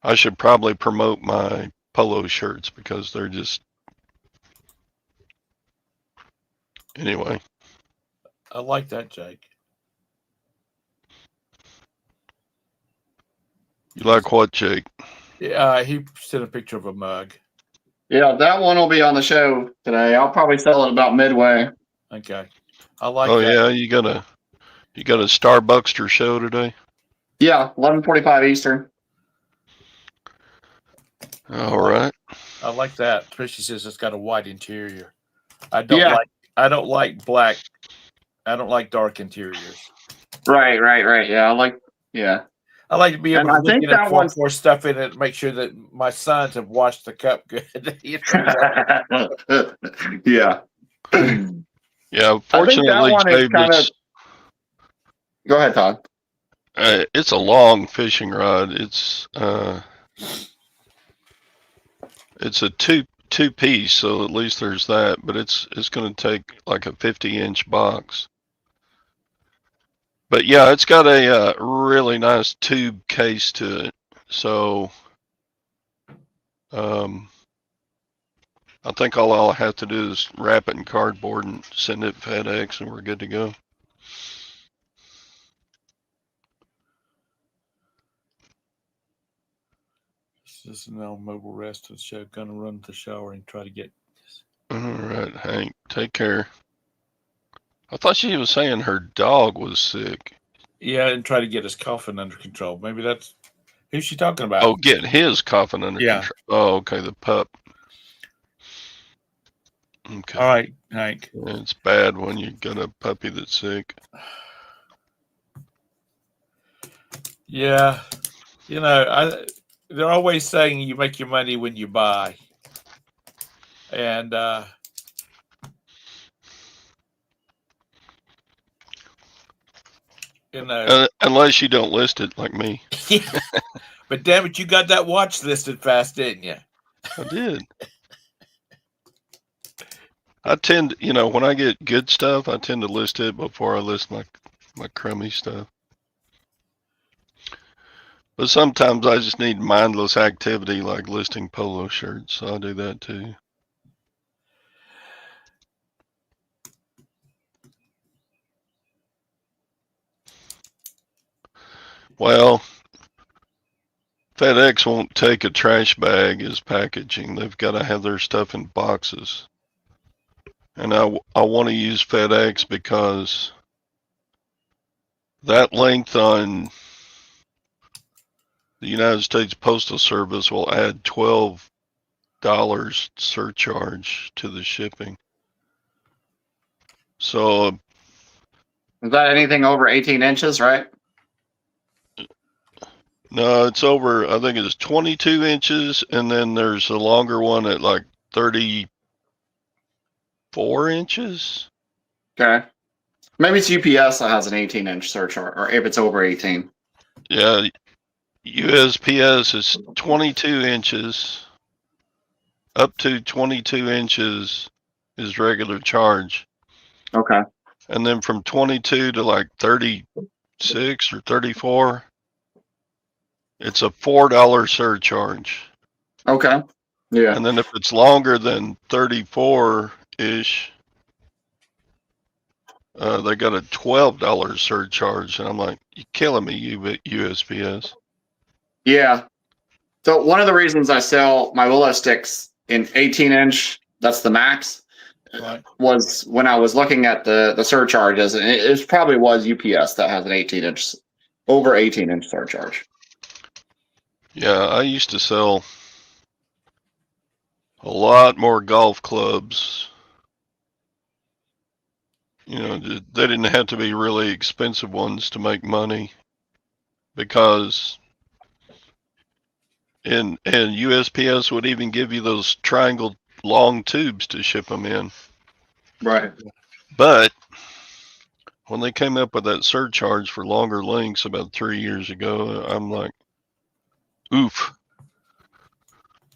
Speaker 1: I should probably promote my polo shirts because they're just... Anyway.
Speaker 2: I like that, Jake.
Speaker 1: You like what, Jake?
Speaker 2: Yeah, he sent a picture of a mug.
Speaker 3: Yeah, that one will be on the show today. I'll probably sell it about midway.
Speaker 2: Okay. I like
Speaker 1: that.
Speaker 2: Yeah,
Speaker 1: you got a Starbuckster show today?
Speaker 3: Yeah, 11:45 Eastern.
Speaker 1: All right.
Speaker 2: I like that. Tricia says it's got a white interior. I don't like black. I don't like dark interiors.
Speaker 3: Right. Yeah,
Speaker 2: I like to be able to look at more stuff in it, make sure that my sons have washed the cup good.
Speaker 3: Yeah.
Speaker 1: Yeah, fortunately,
Speaker 3: Go ahead, Todd.
Speaker 1: It's a long fishing rod. It's a two piece, so at least there's that. But it's going to take like a 50-inch box. But yeah, it's got a really nice tube case to it. So I think all I'll have to do is wrap it in cardboard and send it FedEx, and we're good to go.
Speaker 2: This is now mobile rest of the show. Gonna run to the shower and try to get this.
Speaker 1: All right, Hank, take care. I thought she was saying her dog was sick.
Speaker 2: Yeah, and try to get his coughing under control. Maybe that's who's she talking about?
Speaker 1: Oh, get his coughing under
Speaker 2: Yeah.
Speaker 1: control. Oh, okay, the pup. Okay.
Speaker 2: All right, Hank.
Speaker 1: It's bad when you got a puppy that's sick.
Speaker 2: Yeah, you know, they're always saying you make your money when you buy, and you know,
Speaker 1: Unless you don't list it like me.
Speaker 2: but damn it, you got that watch listed fast, didn't you?
Speaker 1: I did. I tend, when I get good stuff, I tend to list it before I list my crummy stuff. But sometimes I just need mindless activity like listing polo shirts, so I'll do that too. Well, FedEx won't take a trash bag as packaging. They've got to have their stuff in boxes. And I want to use FedEx because that length on the United States Postal Service will add $12 surcharge to the shipping. So
Speaker 3: Is that anything over 18 inches, right?
Speaker 1: no, it's over, I think it's 22 inches, and then there's a longer one at like 34 inches.
Speaker 3: Okay. Maybe it's UPS that has an 18-inch surcharge, or if it's over 18.
Speaker 1: Yeah, USPS is 22 inches. Up to 22 inches is regular charge.
Speaker 3: Okay.
Speaker 1: And then from 22 to like 36 or 34, it's a $4 surcharge.
Speaker 3: Okay. Yeah.
Speaker 1: And then if it's longer than 34-ish, they got a $12 surcharge. And I'm like, you're killing me, USPS.
Speaker 3: Yeah. So one of the reasons I sell my willow sticks in 18-inch, that's the max,
Speaker 2: Right.
Speaker 3: was when I was looking at the surcharges, and it probably was UPS that has an 18-inch, over 18-inch surcharge.
Speaker 1: Yeah, I used to sell a lot more golf clubs. They didn't have to be really expensive ones to make money, because and USPS would even give you those triangle long tubes to ship them in.
Speaker 3: Right.
Speaker 1: But when they came up with that surcharge for longer lengths about 3 years ago, I'm like, oof.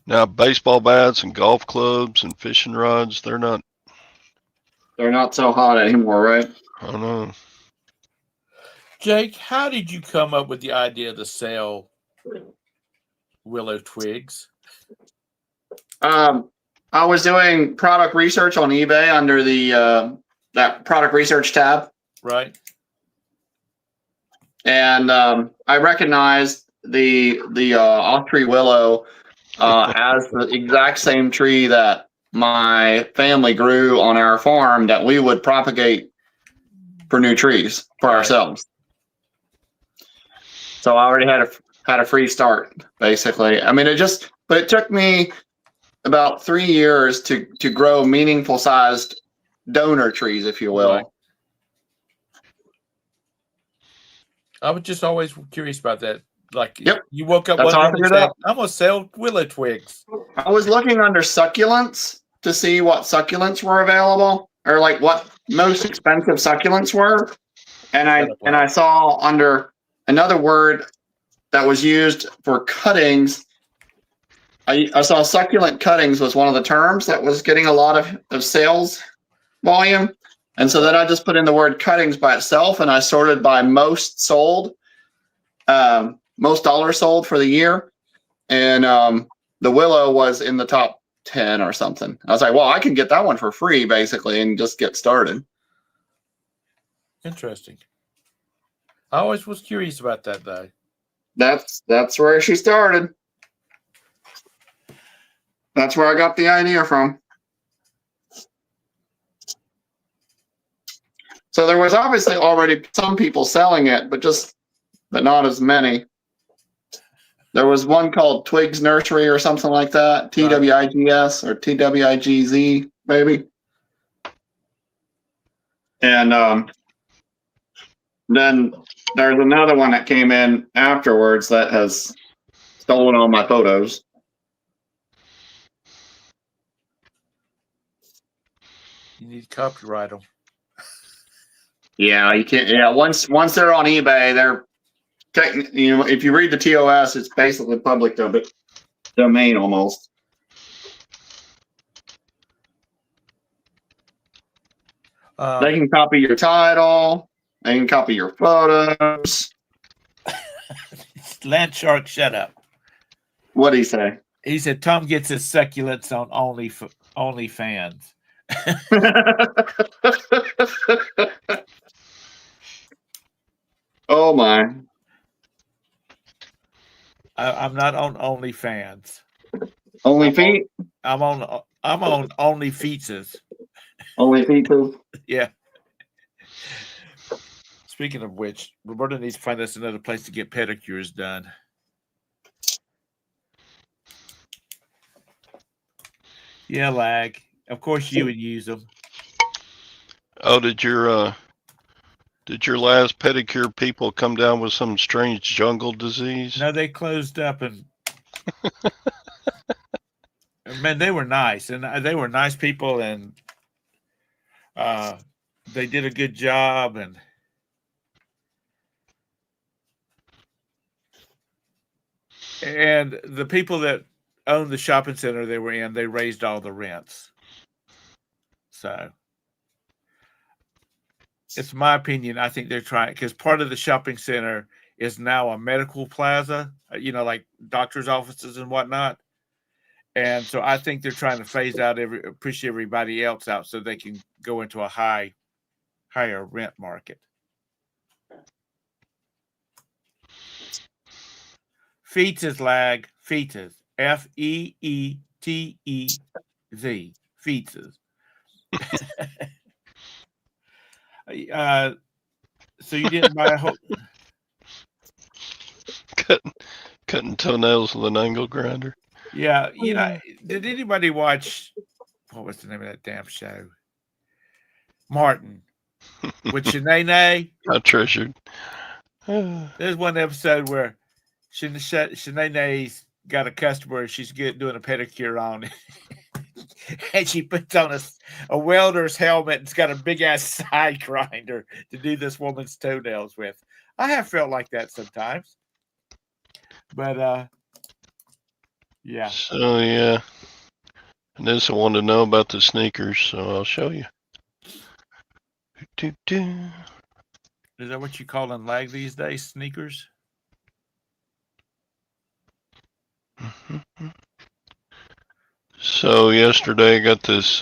Speaker 1: Now baseball bats and golf clubs and fishing rods, they're not
Speaker 3: so hot anymore, right?
Speaker 1: I don't know.
Speaker 2: Jake, how did you come up with the idea to sell willow twigs?
Speaker 3: I was doing product research on eBay under the that product research tab,
Speaker 2: Right.
Speaker 3: and I recognized the off tree willow as the exact same tree that my family grew on our farm that we would propagate for new trees for ourselves. So I already had a free start, basically. I mean, but it took me about 3 years to grow meaningful sized donor trees, if you will.
Speaker 2: Right. I was just always curious about that. Like,
Speaker 3: Yep.
Speaker 2: You woke up
Speaker 3: That's
Speaker 2: one
Speaker 3: how I
Speaker 2: morning and
Speaker 3: figured it
Speaker 2: said,
Speaker 3: out.
Speaker 2: I'm going to sell willow twigs.
Speaker 3: I was looking under succulents to see what succulents were available, or like what most expensive succulents were. And I saw under another word that was used for cuttings. I saw succulent cuttings was one of the terms that was getting a lot of sales volume. And so then I just put in the word cuttings by itself, and I sorted by most sold, most dollars sold for the year. And the Willow was in the top 10 or something. I was like, well, I can get that one for free, basically, and just get started.
Speaker 2: Interesting. I always was curious about that, though.
Speaker 3: That's where she started. That's where I got the idea from. So there was obviously already some people selling it, but not as many. There was one called Twigs Nursery or something like that, TWIGS or TWIGZ, maybe. And then there's another one that came in afterwards that has stolen all my photos.
Speaker 2: You need to copyright them.
Speaker 3: Yeah, you can't. Yeah, once they're on eBay, they're if you read the TOS, it's basically public domain almost. They can copy your title. They can copy your photos.
Speaker 2: Land Shark, shut up.
Speaker 3: What'd he say?
Speaker 2: He said Tom gets his succulents on OnlyFans.
Speaker 3: Oh my!
Speaker 2: I'm not on OnlyFans.
Speaker 3: Only feet.
Speaker 2: I'm on Only Feetses.
Speaker 3: Only feet too.
Speaker 2: Yeah. Speaking of which, Roberta needs to find us another place to get pedicures done. Yeah, lag. Of course, you would use them.
Speaker 1: Oh, did your last pedicure people come down with some strange jungle disease?
Speaker 2: No, they closed up, and man, they were nice, and they were nice people, and they did a good job, and the people that owned the shopping center they were in, they raised all the rents. So it's my opinion. I think they're trying, because part of the shopping center is now a medical plaza, like doctor's offices and whatnot. And so I think they're trying to phase out push everybody else out so they can go into a higher rent market. Feetses, lag. Feetses. FEETEZ. Feetses. So you didn't buy a whole...
Speaker 1: Cutting toenails with an angle grinder.
Speaker 2: Yeah, did anybody watch, what was the name of that damn show? Martin with Shanae.
Speaker 1: I treasured.
Speaker 2: There's one episode where Shanae's got a customer and she's doing a pedicure on and she puts on a welder's helmet and it's got a big ass side grinder to do this woman's toenails with. I have felt like that sometimes. But yeah.
Speaker 1: So yeah. Anissa wanted to know about the sneakers, so I'll show you.
Speaker 2: Is that what you call in lag these days? Sneakers?
Speaker 1: So yesterday I got this,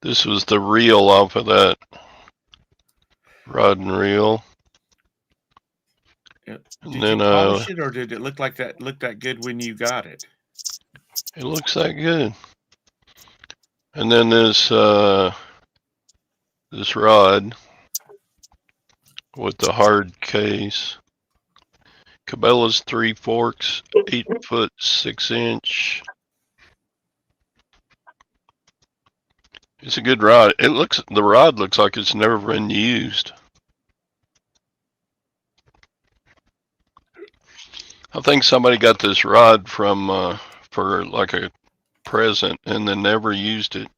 Speaker 1: this was the reel off of that rod and reel.
Speaker 2: Did you polish it, or did it look that good when you got it?
Speaker 1: It looks that good. And then this rod with the hard case. Cabela's 3 forks, 8 foot 6 inch. It's a good rod. The rod looks like it's never been used. I think somebody got this rod from for like a present and then never used it.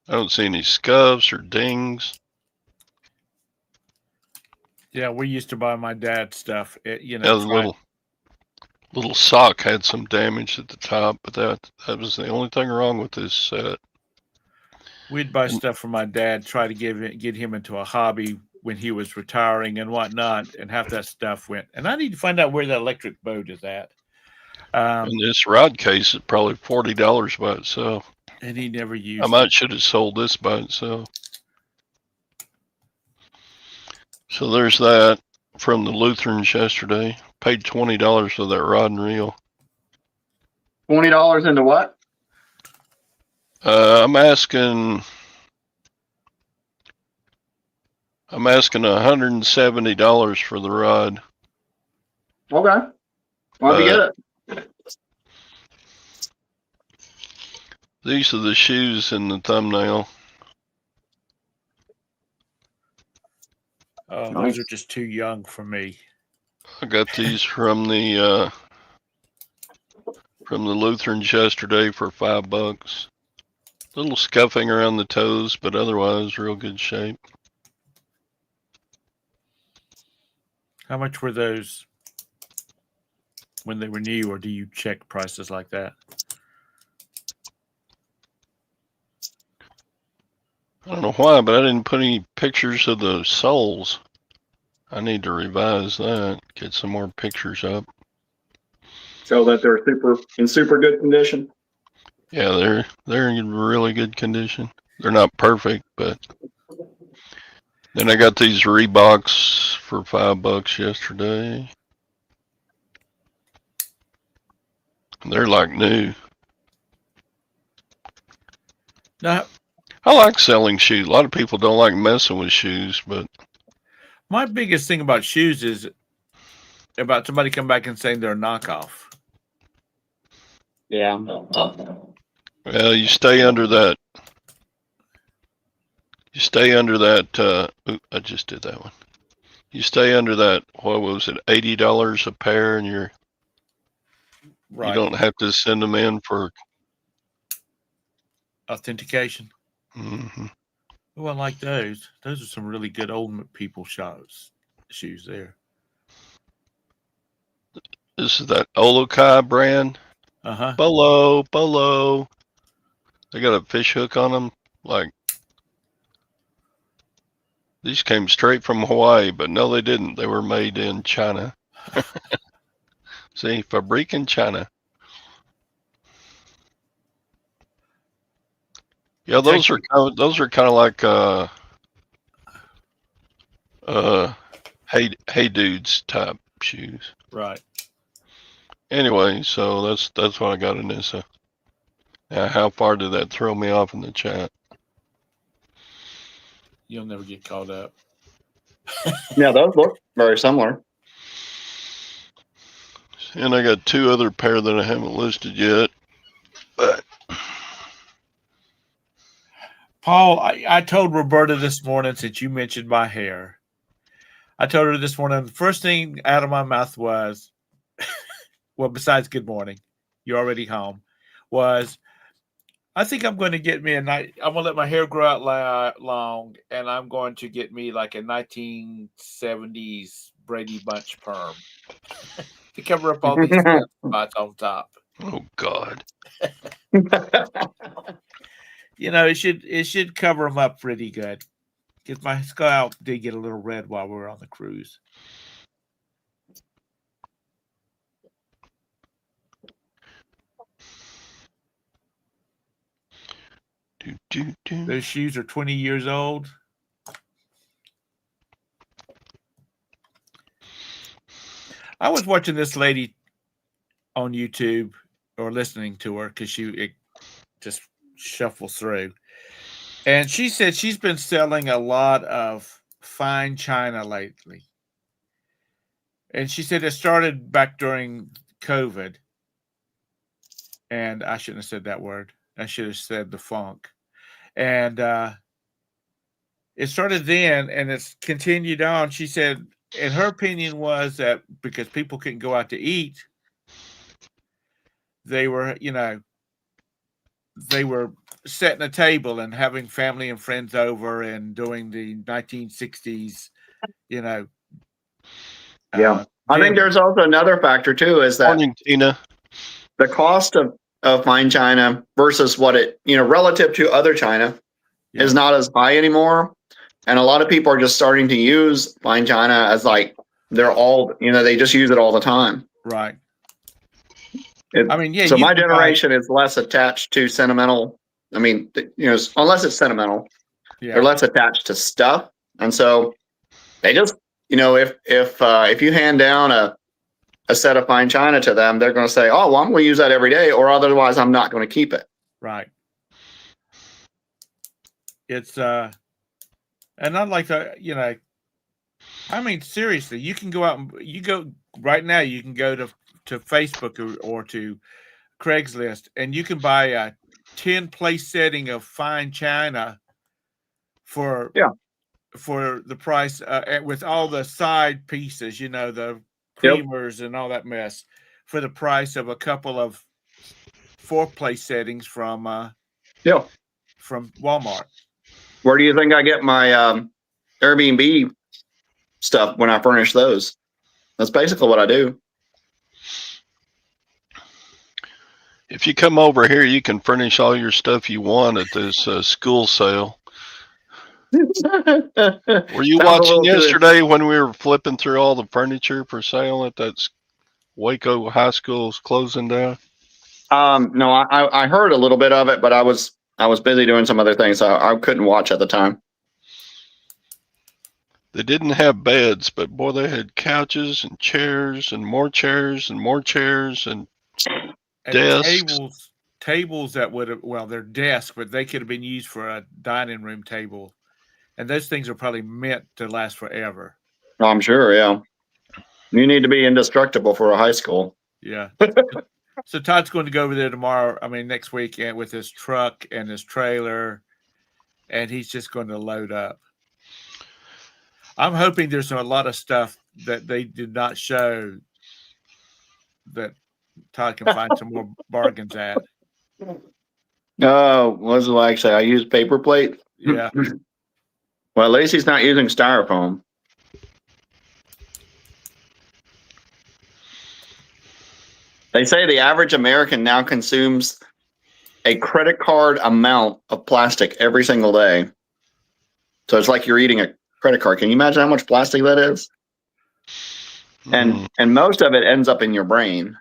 Speaker 1: I don't see any scuffs or dings.
Speaker 2: Yeah, we used to buy my dad's stuff.
Speaker 1: The little sock had some damage at the top, but that was the only thing wrong with this set.
Speaker 2: We'd buy stuff for my dad, try to get him into a hobby when he was retiring and whatnot, and half that stuff went. And I need to find out where that electric boat is at.
Speaker 1: And this rod case is probably $40 by itself.
Speaker 2: And he never used
Speaker 1: I might should have sold this by itself. So there's that from the Lutherans yesterday. Paid $20 for that rod and reel.
Speaker 3: $20 into what?
Speaker 1: I'm asking $170 for the rod.
Speaker 3: Okay. Why'd you get it?
Speaker 1: These are the shoes in the thumbnail.
Speaker 2: Oh,
Speaker 3: Nice.
Speaker 2: those are just too young for me.
Speaker 1: I got these from the Lutherans yesterday for $5. Little scuffing around the toes, but otherwise real good shape.
Speaker 2: How much were those when they were new, or do you check prices like that?
Speaker 1: I don't know why, but I didn't put any pictures of the soles. I need to revise that, get some more pictures up.
Speaker 3: Show that they're in super good condition.
Speaker 1: Yeah, they're in really good condition. They're not perfect, but then I got these Reeboks for $5 yesterday. They're like new.
Speaker 2: Now,
Speaker 1: I like selling shoes. A lot of people don't like messing with shoes, but
Speaker 2: my biggest thing about shoes is about somebody come back and saying they're a knockoff.
Speaker 3: Yeah.
Speaker 1: well, you stay under that. You stay under that. I just did that one. You stay under that. What was it? $80 a pair, and you don't have to send them in for
Speaker 2: authentication.
Speaker 1: Mm-hmm.
Speaker 2: Oh, I like those. Those are some really good old people shoes there.
Speaker 1: This is that Olokai brand.
Speaker 2: Uh-huh.
Speaker 1: Bolo. They got a fish hook on them. Like, these came straight from Hawaii, but no, they didn't. They were made in China. See, fabrique in China. Yeah, those are kind of like hey dudes type shoes.
Speaker 2: Right.
Speaker 1: Anyway, so that's what I got in this. Now, how far did that throw me off in the chat?
Speaker 2: You'll never get caught up.
Speaker 3: Yeah, those look very similar.
Speaker 1: And I got two other pair that I haven't listed yet. But
Speaker 2: Paul, I told Roberta this morning, since you mentioned my hair, I told her this morning, the first thing out of my mouth was, well, besides good morning, you're already home, was, I think I'm going to get me I'm going to let my hair grow out long, and I'm going to get me like a 1970s Brady Bunch perm to cover up all these spots on top.
Speaker 1: oh God.
Speaker 2: It should cover them up pretty good. Because my scalp did get a little red while we were on the cruise. Those shoes are 20 years old. I was watching this lady on YouTube, or listening to her, because it just shuffles through. And she said she's been selling a lot of fine china lately. And she said it started back during COVID. And I shouldn't have said that word. I should have said the funk. And it started then, and it's continued on. She said, and her opinion was that because people couldn't go out to eat, they were setting a table and having family and friends over and doing the 1960s,
Speaker 3: Yeah. I think there's also another factor too, is that
Speaker 1: Morning, Tina.
Speaker 3: the cost of fine china versus what it, relative to other china, is not as high anymore. And a lot of people are just starting to use fine china as like they're all, they just use it all the time.
Speaker 2: Right.
Speaker 3: I mean, so my generation is less attached to sentimental. I mean, unless it's sentimental, they're less attached to stuff, and so they just, if you hand down a set of fine china to them, they're going to say, "Oh, well, I'm going to use that every day, or otherwise, I'm not going to keep it."
Speaker 2: Right. It's and I'd like to, I mean, seriously, you can go out and right now. You can go to Facebook or to Craigslist, and you can buy a 10-place setting of fine china for the price with all the side pieces, the creamers and all that mess, for the price of a couple of 4-place settings from Walmart.
Speaker 3: Where do you think I get my Airbnb stuff when I furnish those? That's basically what I do.
Speaker 1: If you come over here, you can furnish all your stuff you want at this school sale. Were you watching yesterday when we were flipping through all the furniture for sale at that Waco High School's closing down?
Speaker 3: No, I heard a little bit of it, but I was busy doing some other things, so I couldn't watch at the time.
Speaker 1: They didn't have beds, but boy, they had couches and chairs and more chairs and more chairs and desks.
Speaker 2: Tables that they're desks, but they could have been used for a dining room table. And those things are probably meant to last forever.
Speaker 3: I'm sure, yeah. You need to be indestructible for a high school.
Speaker 2: Yeah. So Todd's going to go over there next weekend with his truck and his trailer, and he's just going to load up. I'm hoping there's a lot of stuff that they did not show that Todd can find some more bargains at.
Speaker 3: Oh, what was it like? Say I use paper plate?
Speaker 2: Yeah.
Speaker 3: Well, at least he's not using styrofoam. They say the average American now consumes a credit card amount of plastic every single day. So it's like you're eating a credit card. Can you imagine how much plastic that is? And most of it ends up in your brain.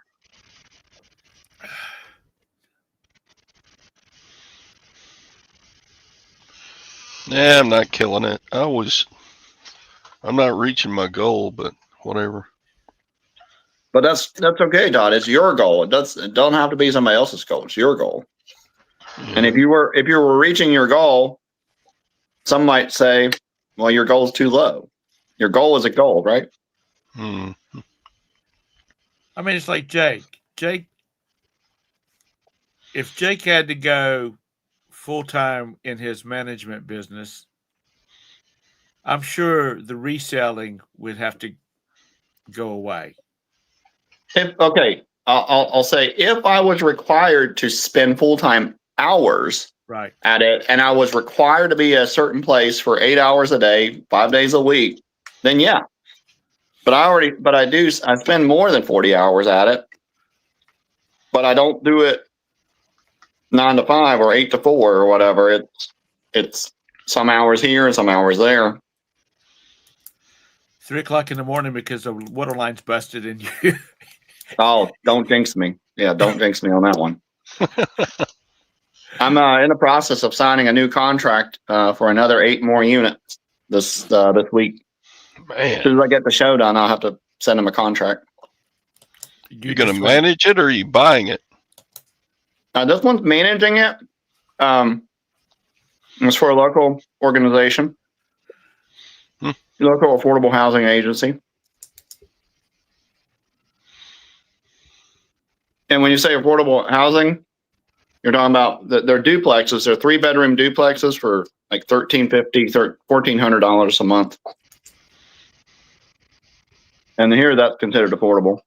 Speaker 1: Yeah, I'm not killing it. I'm not reaching my goal, but whatever.
Speaker 3: But that's okay, Todd. It's your goal. It don't have to be somebody else's goal. It's your goal. Yeah. And if you were reaching your goal, some might say, well, your goal is too low. Your goal is a goal, right?
Speaker 1: Hmm.
Speaker 2: I mean, it's like Jake. If Jake had to go full-time in his management business, I'm sure the reselling would have to go away.
Speaker 3: I'll say if I was required to spend full-time hours at it, and I was required to be at a certain place for 8 hours a day, 5 days a week, then yeah. But I spend more than 40 hours at it, but I don't do it 9 to 5 or 8 to 4 or whatever. It's some hours here and some hours there.
Speaker 2: 3 o'clock in the morning because the water line's busted in you.
Speaker 3: Oh, don't jinx me. Yeah, don't jinx me on that one. I'm in the process of signing a new contract for another 8 more units this week.
Speaker 1: Man.
Speaker 3: As soon as I get the show done, I'll have to send him a contract.
Speaker 1: You going to manage it or are you buying it?
Speaker 3: This one's managing it. It's for a local organization, local affordable housing agency. And when you say affordable housing, you're talking about their duplexes. They're 3-bedroom duplexes for like $1,350, $1,400 a month. And here that's considered affordable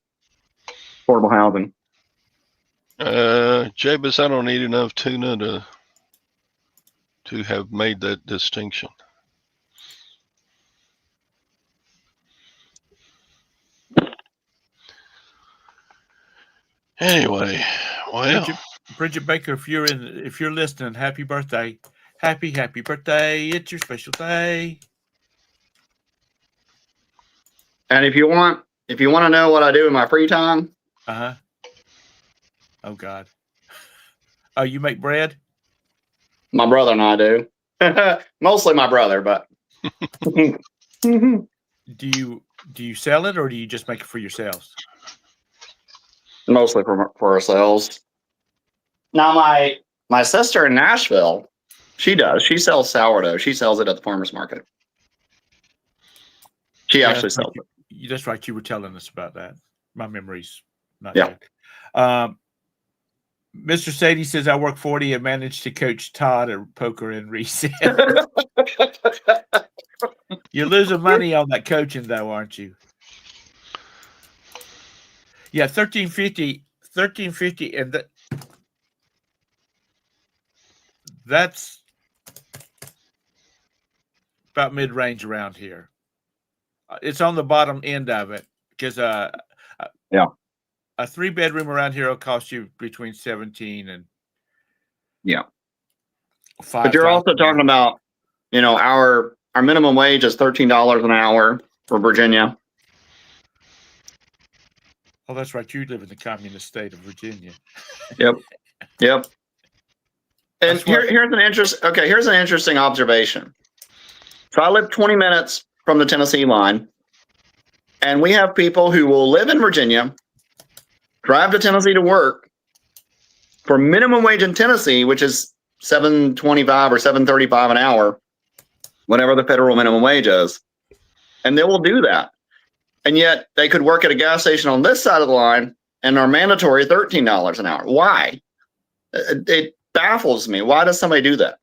Speaker 3: housing.
Speaker 1: Jabez, I don't eat enough tuna to have made that distinction. Anyway, well,
Speaker 2: Bridget Baker, if you're listening, happy birthday. Happy birthday. It's your special day.
Speaker 3: And if you want to know what I do in my free time,
Speaker 2: Uh-huh. Oh God. Oh, you make bread?
Speaker 3: my brother and I do. Mostly my brother, but
Speaker 2: Do you sell it or do you just make it for yourselves?
Speaker 3: mostly for ourselves. Now my sister in Nashville, she sells sourdough. She sells it at the farmer's market. She actually sells it.
Speaker 2: That's right. You were telling us about that. My memory's not
Speaker 3: Yeah.
Speaker 2: good. Mr. Sadie says, I work 40 and managed to coach Todd at poker and reset. You're losing money on that coaching, though, aren't you? Yeah, 1350, and that's about mid-range around here. It's on the bottom end of it because
Speaker 3: yeah,
Speaker 2: a 3-bedroom around here will cost you between 17 and
Speaker 3: yeah.
Speaker 2: 5.
Speaker 3: But you're also talking about, our minimum wage is $13 an hour for Virginia.
Speaker 2: Oh, that's right. You live in the communist state of Virginia.
Speaker 3: Yep. And here's an interesting observation. So I live 20 minutes from the Tennessee line, and we have people who will live in Virginia, drive to Tennessee to work for minimum wage in Tennessee, which is $7.25 or $7.35 an hour, whatever the federal minimum wage is, and they will do that. And yet they could work at a gas station on this side of the line and are mandatory $13 an hour. Why? It baffles me. Why does somebody do that?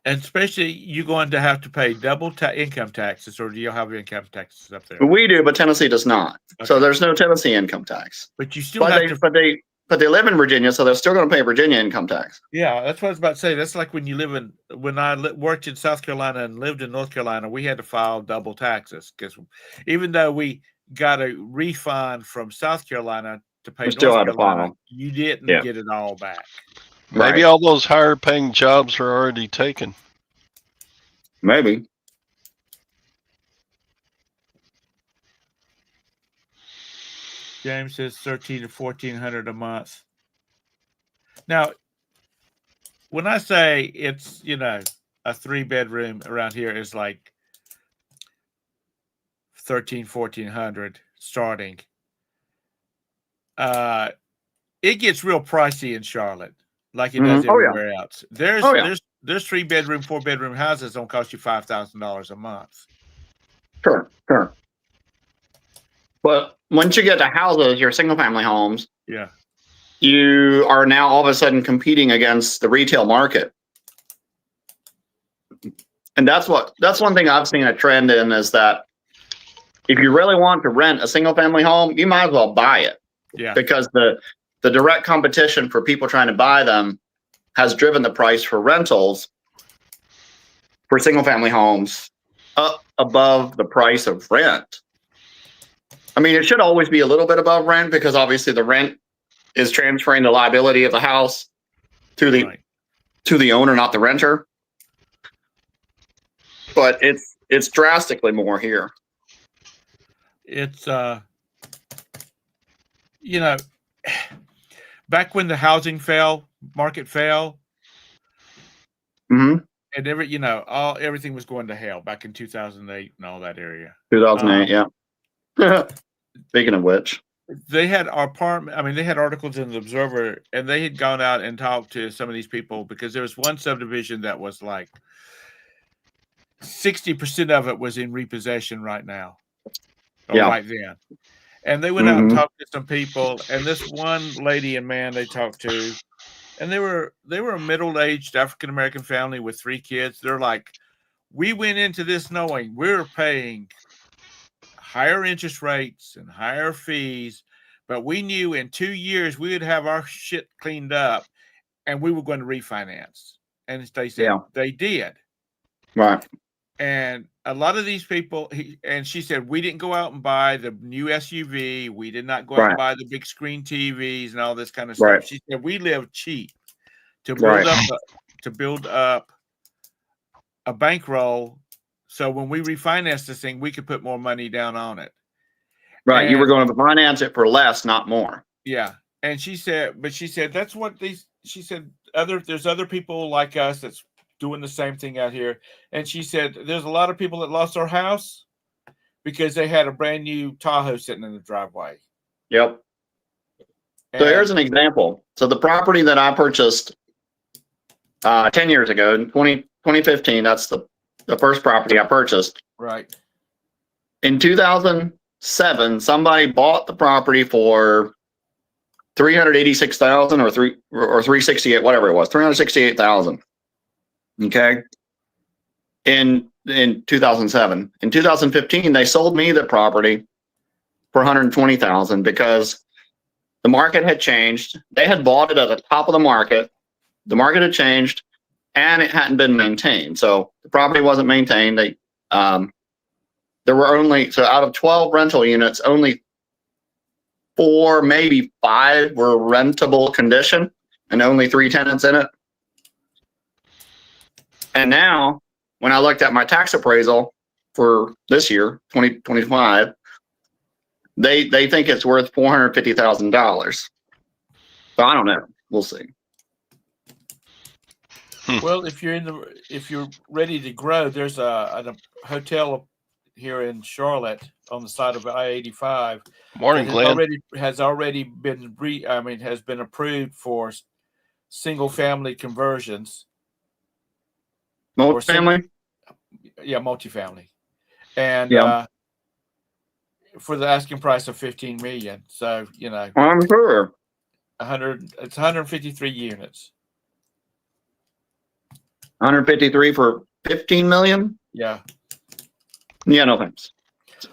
Speaker 2: And especially you're going to have to pay double income taxes, or do you have income taxes up there?
Speaker 3: We do, but Tennessee does not. Okay. So there's no Tennessee income tax.
Speaker 2: But you still have to.
Speaker 3: But they live in Virginia, so they're still going to pay Virginia income tax.
Speaker 2: Yeah, that's what I was about to say. That's like when I worked in South Carolina and lived in North Carolina, we had to file double taxes because even though we got a refund from South Carolina to pay North Carolina, you didn't get it all back.
Speaker 1: Maybe all those higher paying jobs are already taken.
Speaker 3: Maybe.
Speaker 2: James says $1,300 to $1,400 a month. Now, when I say it's, a 3-bedroom around here is like $1,300, $1,400 starting. It gets real pricey in Charlotte, like it does everywhere else. There's 3-bedroom, 4-bedroom houses don't cost you $5,000 a month.
Speaker 3: Sure. But once you get to houses, your single-family homes, you are now all of a sudden competing against the retail market, and that's one thing I've seen a trend in is that if you really want to rent a single-family home, you might as well buy it, because the direct competition for people trying to buy them has driven the price for rentals for single-family homes up above the price of rent. I mean, it should always be a little bit above rent because obviously the rent is transferring the liability of the house to the owner, not the renter. But it's drastically more here.
Speaker 2: It's back when the housing market fell,
Speaker 3: and
Speaker 2: everything was going to hell back in 2008 and all that area.
Speaker 3: 2008, yeah. Speaking of which,
Speaker 2: they had they had articles in the Observer, and they had gone out and talked to some of these people because there was one subdivision that was like 60% of it was in repossession right now, right then. And they went out and talked to some people, and this one lady and man they talked to, and they were a middle-aged African-American family with 3 kids. They're like, we went into this knowing we're paying higher interest rates and higher fees, but we knew in 2 years we would have our shit cleaned up and we were going to refinance. And they said they did.
Speaker 3: Right.
Speaker 2: And a lot of these people, she said, we didn't go out and buy the new SUV. We did not go out and buy the big screen TVs and all this kind of stuff. She said, we lived cheap to build up a bankroll, so when we refinance this thing, we could put more money down on it.
Speaker 3: Right. You were
Speaker 2: And-
Speaker 3: going to finance it for less, not more.
Speaker 2: Yeah. And she said that's what she said there's other people like us that's doing the same thing out here. And she said there's a lot of people that lost their house because they had a brand new Tahoe sitting in the driveway.
Speaker 3: Yep.
Speaker 2: And,
Speaker 3: So here's an example. So the property that I purchased 10 years ago, in 2015, that's the first property I purchased.
Speaker 2: right.
Speaker 3: In 2007, somebody bought the property for $386,000 or $368, whatever it was, $368,000. Okay. In 2007. In 2015, they sold me the property for $120,000 because the market had changed. They had bought it at the top of the market. The market had changed, and it hadn't been maintained. So the property wasn't maintained. There were only, so out of 12 rental units, only 4, maybe 5 were rentable condition, and only 3 tenants in it. And now, when I looked at my tax appraisal for this year, 2025, they think it's worth $450,000. So I don't know. We'll see.
Speaker 2: Well, if you're ready to grow, there's a hotel here in Charlotte on the side of I-85.
Speaker 1: Morning, Glenn.
Speaker 2: Has already been has been approved for single family conversions.
Speaker 3: Multifamily?
Speaker 2: Yeah, multifamily, and
Speaker 3: Yeah.
Speaker 2: for the asking price of $15 million. So
Speaker 3: I'm sure.
Speaker 2: 153 units.
Speaker 3: 153 for 15 million?
Speaker 2: Yeah.
Speaker 3: Yeah, no thanks.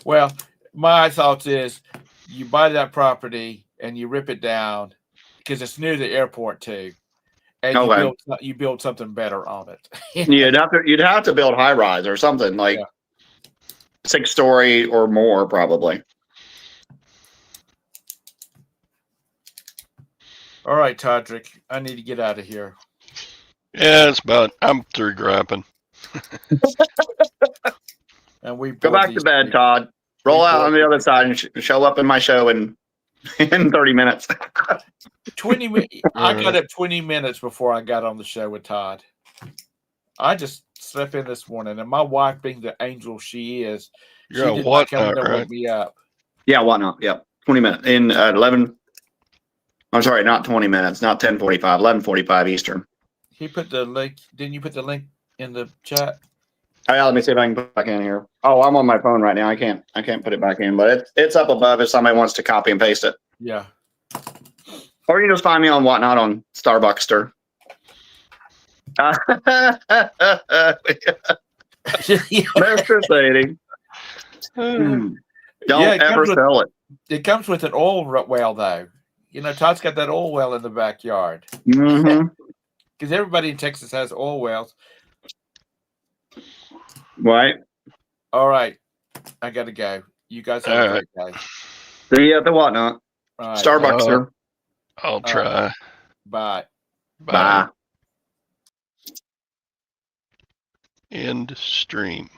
Speaker 2: Well, my thoughts is you buy that property and you rip it down because it's near the airport too, and
Speaker 3: Okay.
Speaker 2: you build something better on it.
Speaker 3: You'd have to build high rise or something like 6-story or more, probably.
Speaker 2: All right, Todrick, I need to get out of here.
Speaker 1: Yeah, it's about, I'm through griping.
Speaker 2: And we
Speaker 3: Go back to bed, Todd. Roll out on the other side and show up in my show in 30 minutes.
Speaker 2: 20 minutes. I got up 20 minutes before I got on the show with Todd. I just slept in this morning, and my wife, being the angel she is,
Speaker 1: You're
Speaker 2: she
Speaker 1: a
Speaker 2: did not come
Speaker 1: whatnot,
Speaker 2: to
Speaker 1: right?
Speaker 2: wake me up.
Speaker 3: Yeah, why not? Yeah, 20 minutes in 11. I'm sorry, not 20 minutes, not 10:45, 11:45 Eastern.
Speaker 2: He put the link. Didn't you put the link in the chat?
Speaker 3: Oh, yeah, let me see if I can put it back in here. Oh, I'm on my phone right now. I can't put it back in, but it's up above if somebody wants to copy and paste it.
Speaker 2: Yeah.
Speaker 3: Or you can just find me on Whatnot on Starbuckster. Mr. Sadie. Don't ever sell it.
Speaker 2: It comes with an oil well, though. Todd's got that oil well in the backyard.
Speaker 3: Mm-hmm.
Speaker 2: Because everybody in Texas has oil wells.
Speaker 3: Right.
Speaker 2: All right. I got to go. You guys have a great day.
Speaker 3: See you at the Whatnot.
Speaker 2: All right.
Speaker 3: Starbuckster.
Speaker 1: I'll try.
Speaker 2: Bye.
Speaker 3: Bye.
Speaker 1: End stream.